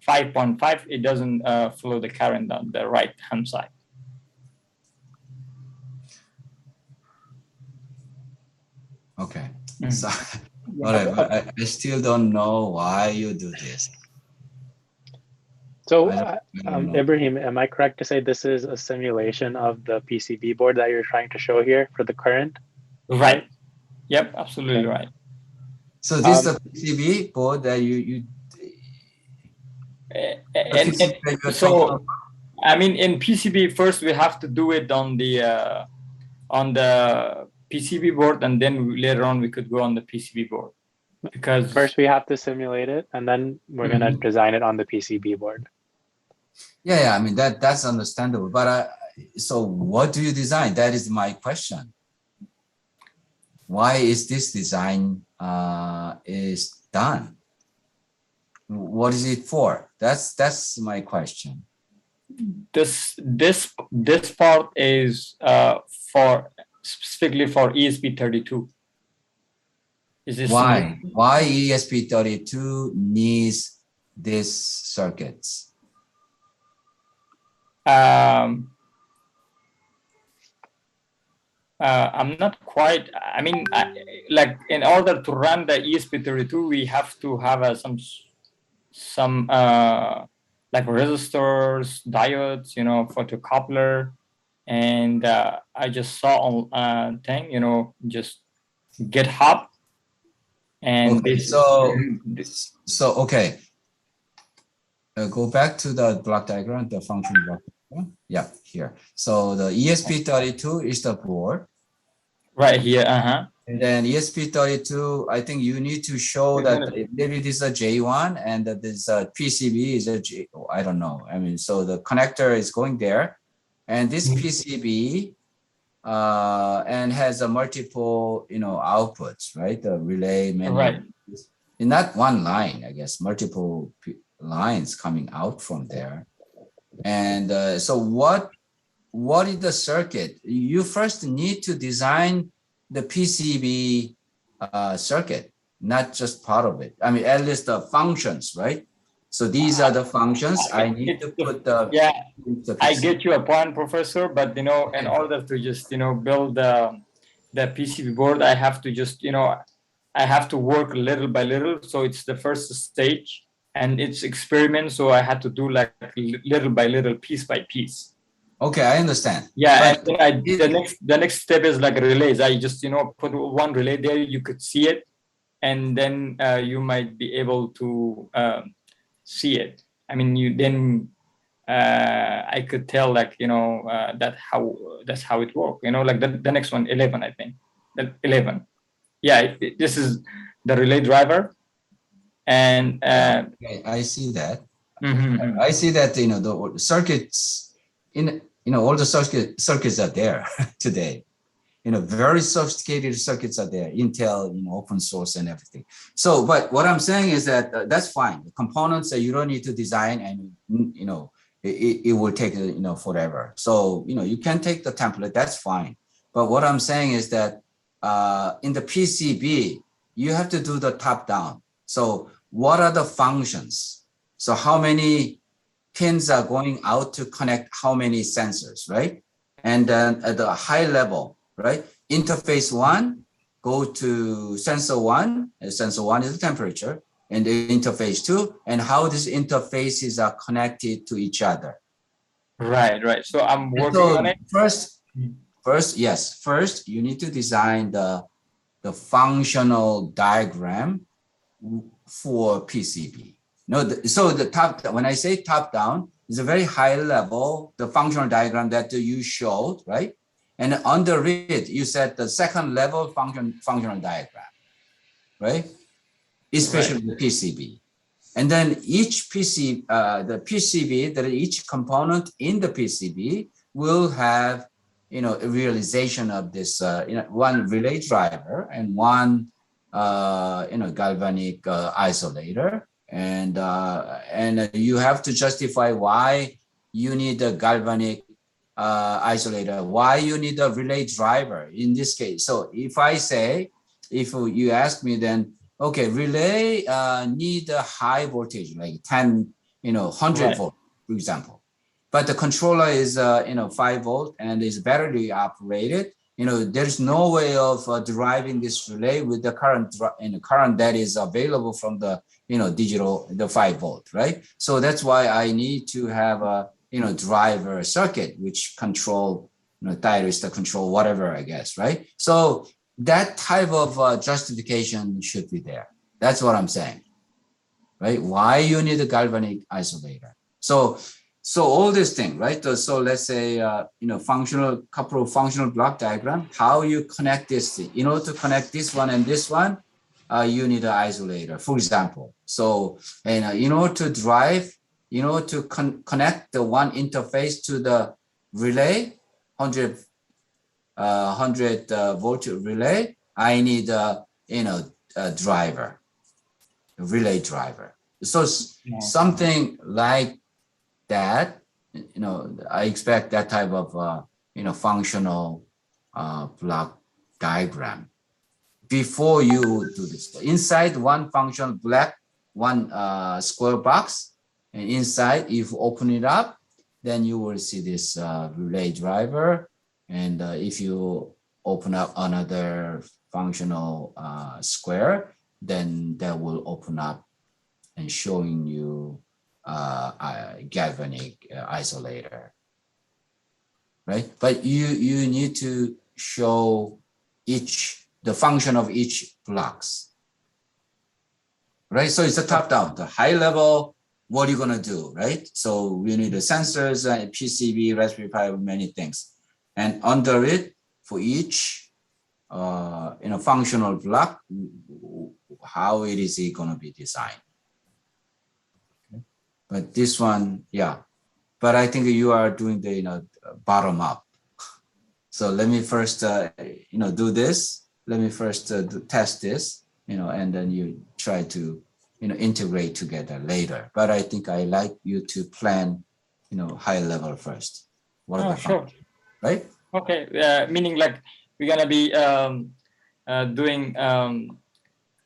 5.5, it doesn't flow the current on the right hand side. Okay. Mm. So, whatever. I still don't know why you do this. So, I don't know. Ibrahim, am I correct to say this is a simulation of the PCB board that you're trying to show here for the current? Right. Yep, absolutely Okay. right. So this is the PCB board that you And so, I mean, in PCB, first we have to do it on the PCB board, and then later on we could go on the PCB board. Because first we have to simulate it, and then we're gonna design it on the PCB board. yeah, I mean that's understandable. But so what do you design? That is my question. Why is this design is done? What is it for? That's my question. this part is for specifically for ESP32. Is this Why ESP32 needs these circuits? I'm not quite, I mean, like in order to run the ESP32, we have to have some like resistors, diodes, you know, photocoupler. And I just saw on thing, you know, just GitHub. And okay, so okay. Go back to the block diagram, the function block diagram. Yeah, here. So the ESP32 is the board. Right here, And then ESP32, I think you need to show that maybe this is a J1 and that this PCB is a J, I don't know. I mean, so the connector is going there, and this PCB and has a multiple, you know, outputs, right? The relay, many, right? In not one line, I guess, multiple lines coming out from there. And so what is the circuit? You first need to design the PCB circuit, not just part of it. I mean, at least the functions, right? So these are the functions. I need to put the I get you a point, Professor. But you know, in order to just build the PCB board, I have to just I have to work little by little. So it's the first stage, and it's experiment. So I had to do like little by little, piece by piece. Okay, I understand. Yeah, but and the next step is like relays. I just put one relay there. You could see it, and then you might be able to see it. I mean, I could tell like that's how it works. Like the next one, 11, I think. 11. Yeah, this is the relay driver, and okay, I see that. I see that the circuits all the circuits are there today. Very sophisticated circuits are there, Intel, open source and everything. So, but what I'm saying is that that's fine. The components that you don't need to design, and it will take forever. So you can take the template. That's fine. But what I'm saying is that in the PCB, you have to do the top down. So what are the functions? So how many pins are going out to connect how many sensors, right? And then at the high level, right? Interface 1 go to sensor 1. Sensor 1 is the temperature, and the interface 2, and how these interfaces are connected to each other. Right. So I'm working on it. First you need to design the functional diagram for PCB. So the top, when I say top down, is a very high level, the functional diagram that you showed, right? And under it, you said the second level functional diagram, right? Especially the PCB. And then each the PCB, that each component in the PCB will have, a realization of this, one relay driver and one, galvanic isolator. and you have to justify why you need a galvanic isolator, why you need a relay driver in this case. So if I say, if you ask me, then okay, relay need a high voltage, like 10, 100 Right. volt, for example. But the controller is 5 volt and is battery operated. There's no way of driving this relay with the current current that is available from the digital, the 5 volt, right? So that's why I need to have a driver circuit which control thyristor control, whatever, I guess, right? So that type of justification should be there. That's what I'm saying, right? Why you need a galvanic isolator? So all this thing, right? So let's say couple of functional block diagram, how you connect this thing. In order to connect this one and this one, you need an isolator, for example. So, and in order to drive, to connect the one interface to the relay, 100 volt relay, I need a driver, a relay driver. So something like that, I expect that type of functional block diagram before you do this. Inside one functional block, one square box, and inside, if you open it up, then you will see this relay driver. And if you open up another functional square, then that will open up and showing you a galvanic isolator, right? But you need to show the function of each blocks, right? So it's a top down, the high level, what are you gonna do, right? So we need the sensors, PCB, Raspberry Pi, many things. And under it, for each functional block, how it is gonna be designed. Okay. But this one, yeah. But I think you are doing the bottom up. So let me first do this. Let me first test this, and then you try to integrate together later. But I think I like you to plan, high level first. What are the sure. functions, right? Okay, meaning like we're gonna be doing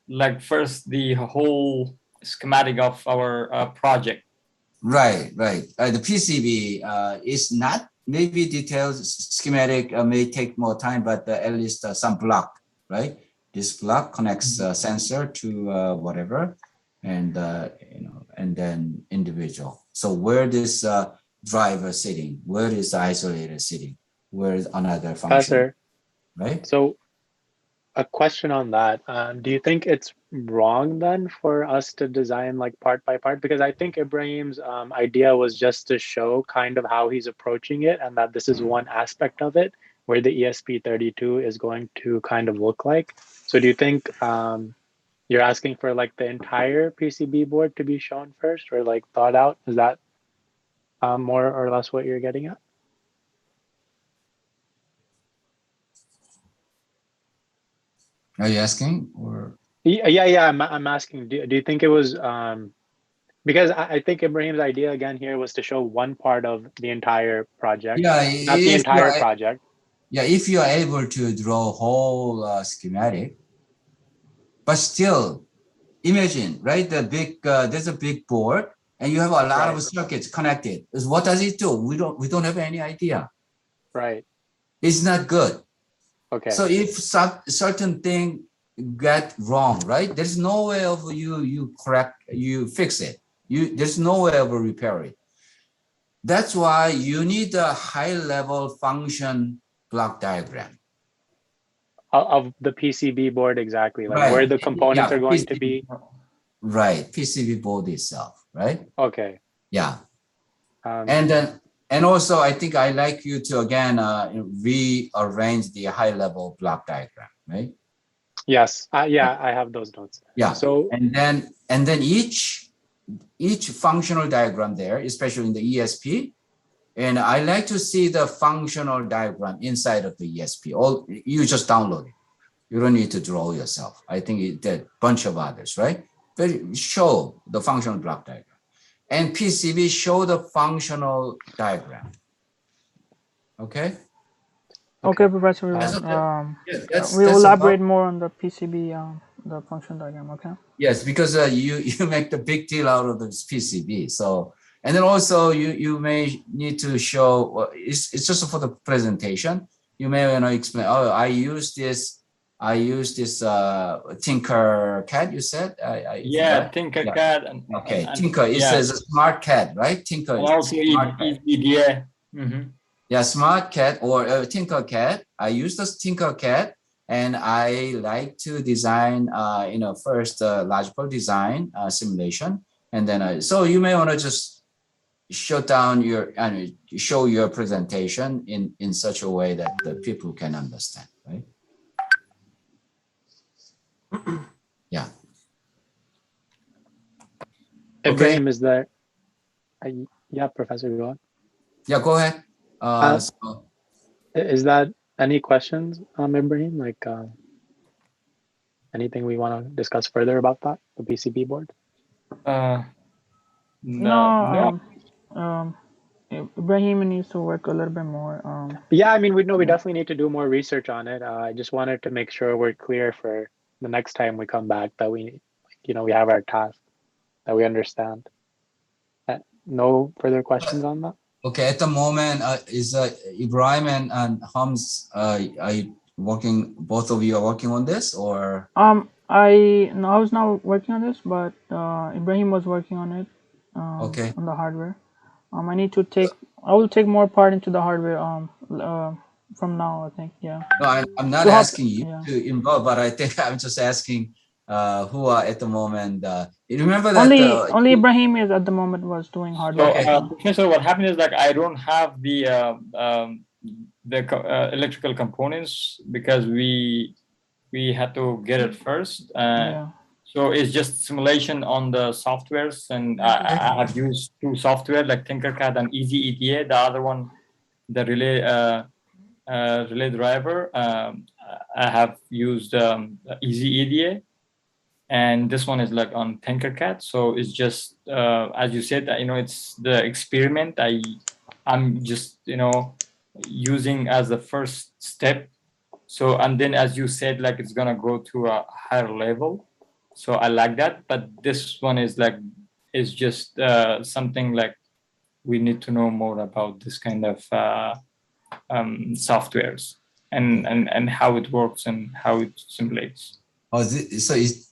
like first the whole schematic of our project. Right. The PCB is not maybe detailed schematic may take more time, but at least some block, right? This block connects sensor to whatever, and and then individual. So where this driver sitting, where is the isolator sitting, where is another function, Professor, right? So a question on that. Do you think it's wrong then for us to design like part by part? Because I think Ibrahim's idea was just to show kind of how he's approaching it, and that this is one aspect of it where the ESP32 is going to kind of look like. So do you think you're asking for like the entire PCB board to be shown first or like thought out? Is that more or less what you're getting at? Are you asking or? Yeah. I'm asking. Do you think it was because I think Ibrahim's idea again here was to show one part of the entire project, Yeah, not the entire project. Yeah, if you are able to draw a whole schematic, but still, imagine, right? There's a big board, and you have a lot of circuits connected. What does it do? We don't have any idea. Right. It's not good. Okay. So if certain thing get wrong, right? There's no way of you fix it. There's no way of repair it. That's why you need a high level function block diagram Of the PCB board, exactly, like right. where the components are going PCB, to be. Right, PCB board itself, right? Okay. Yeah. And also, I think I like you to again rearrange the high level block diagram, right? Yes. Yeah, I have those notes. Yeah. So and then each functional diagram there, especially in the ESP, and I like to see the functional diagram inside of the ESP. You just download it. You don't need to draw yourself. I think it did a bunch of others, right? show the functional block diagram, and PCB show the functional diagram. Okay. Okay, Professor. That's okay. Yeah, We'll that's elaborate about, more on the PCB, the function diagram. Okay. yes, because you make the big deal out of this PCB. So, and then also you may need to show, it's just for the presentation. You may want to explain, oh, I use this Tinkercad, you said? Yeah, right? Tinkercad and Okay, and Tinker, it yeah, says a smart CAD, right? Tinker and is also smart CAD. EDA. Mhm. Yeah, smart CAD or Tinkercad. I use this Tinkercad, and I like to design, first logical design simulation, and then so you may want to just shut down show your presentation in such a way that the people can understand, right? Yeah. Okay. Ibrahim, is there? Yeah, Professor, go on. Yeah, go ahead. So, Is that any questions, Ibrahim? Like anything we want to discuss further about that, the PCB board? No. Ibrahim needs to work a little bit more. Yeah, I mean, we definitely need to do more research on it. I just wanted to make sure we're clear for the next time we come back that we have our task, that we understand. No further questions on that? okay, at the moment, is Ibrahim and Hams are you working? Both of you are working on this, or? I was not working on this, but Ibrahim was working on it. Okay. On the hardware. I will take more part into the hardware from now, I think. Yeah. No, I'm not asking you to involve, but I think I'm just asking who are at the moment. Remember that only Ibrahim is at the moment was doing hardware. So, Professor, what happened is, like, I don't have the electrical components because we had to get it first. Yeah. So it's just simulation on the softwares, and I have used two software like Tinkercad and Easy EDA. The other one, the relay driver, I have used Easy EDA, and this one is like on Tinkercad. So it's just as you said, it's the experiment. I'm just using as the first step. So, and then as you said, like, it's gonna go to a higher level. So I like that, but this one is just something like we need to know more about this kind of softwares and how it works and how it simulates. Oh, so is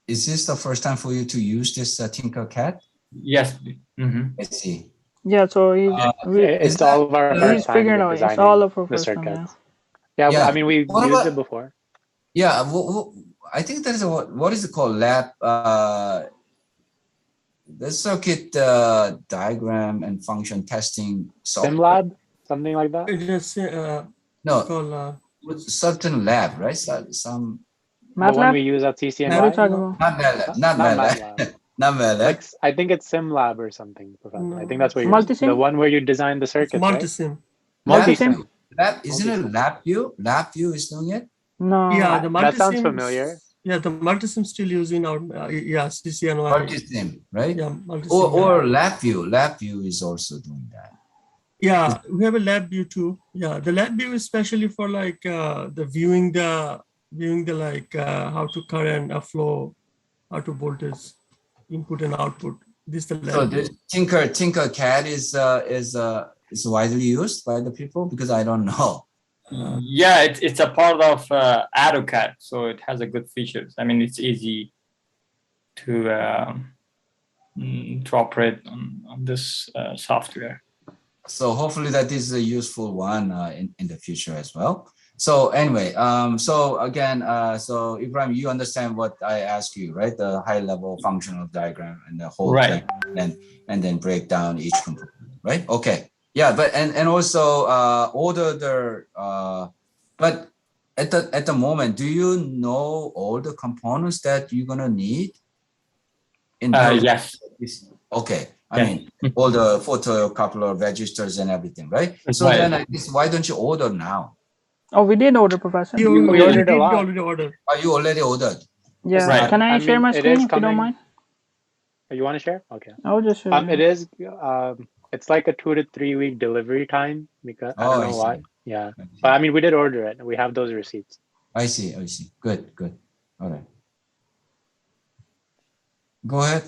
this the first time for you to use this Tinkercad? Yes. Mm-hmm. I see. Yeah, so it's all of our first time figuring out. It's all of our first time. Yeah, I mean, we've used it before. Yeah, I think there is what is it called? Lab, the circuit diagram and function testing software. SimLab, something like that. No, certain lab, right? Some. MATLAB? The one we use at CCNY? What are you talking about? Not MATLAB. Not MATLAB. Like, I think it's SimLab or something, Professor. No. I think that's what you're Multisim? the one where you design the circuits, Multisim. Right? Multisim. Isn't it LabVIEW? LabVIEW is doing it? No. Yeah, the multisim. That sounds familiar. Yeah, the multisim still using our CCNY. Multisim, right? Yeah, multisim. Or LabVIEW. LabVIEw is also doing that. Yeah, we have a lab view too. Yeah, the lab view is especially for like the viewing the like how to current a flow, how to voltage, input and output. This is the lab. So this Tinkercad is widely used by the people, because I don't know. Yeah, it's a part of AutoCAD, so it has a good features. I mean, it's easy to operate on this software. So hopefully that is a useful one in the future as well. So anyway, so again, so Ibrahim, you understand what I asked you, right? The high level functional diagram and the whole right, and then break down each component, right? Okay. Yeah, but and also order the but at the moment, do you know all the components that you're gonna need? Yes. Okay. I mean, all the photocoupler registers and everything, right? So right. then I guess, why don't you order now? Oh, we did order, Professor. We ordered a lot. already ordered. Are you already ordered? Yeah. Right. Can I share my it screen is if you don't mind? You want to share? Okay. I'll just share. It is. It's like a 2 to 3 week delivery time because I Oh, don't I know why. see. Yeah, I see. but I mean, we did order it. We have those receipts. I see. I see. Good, good. All right. Go ahead.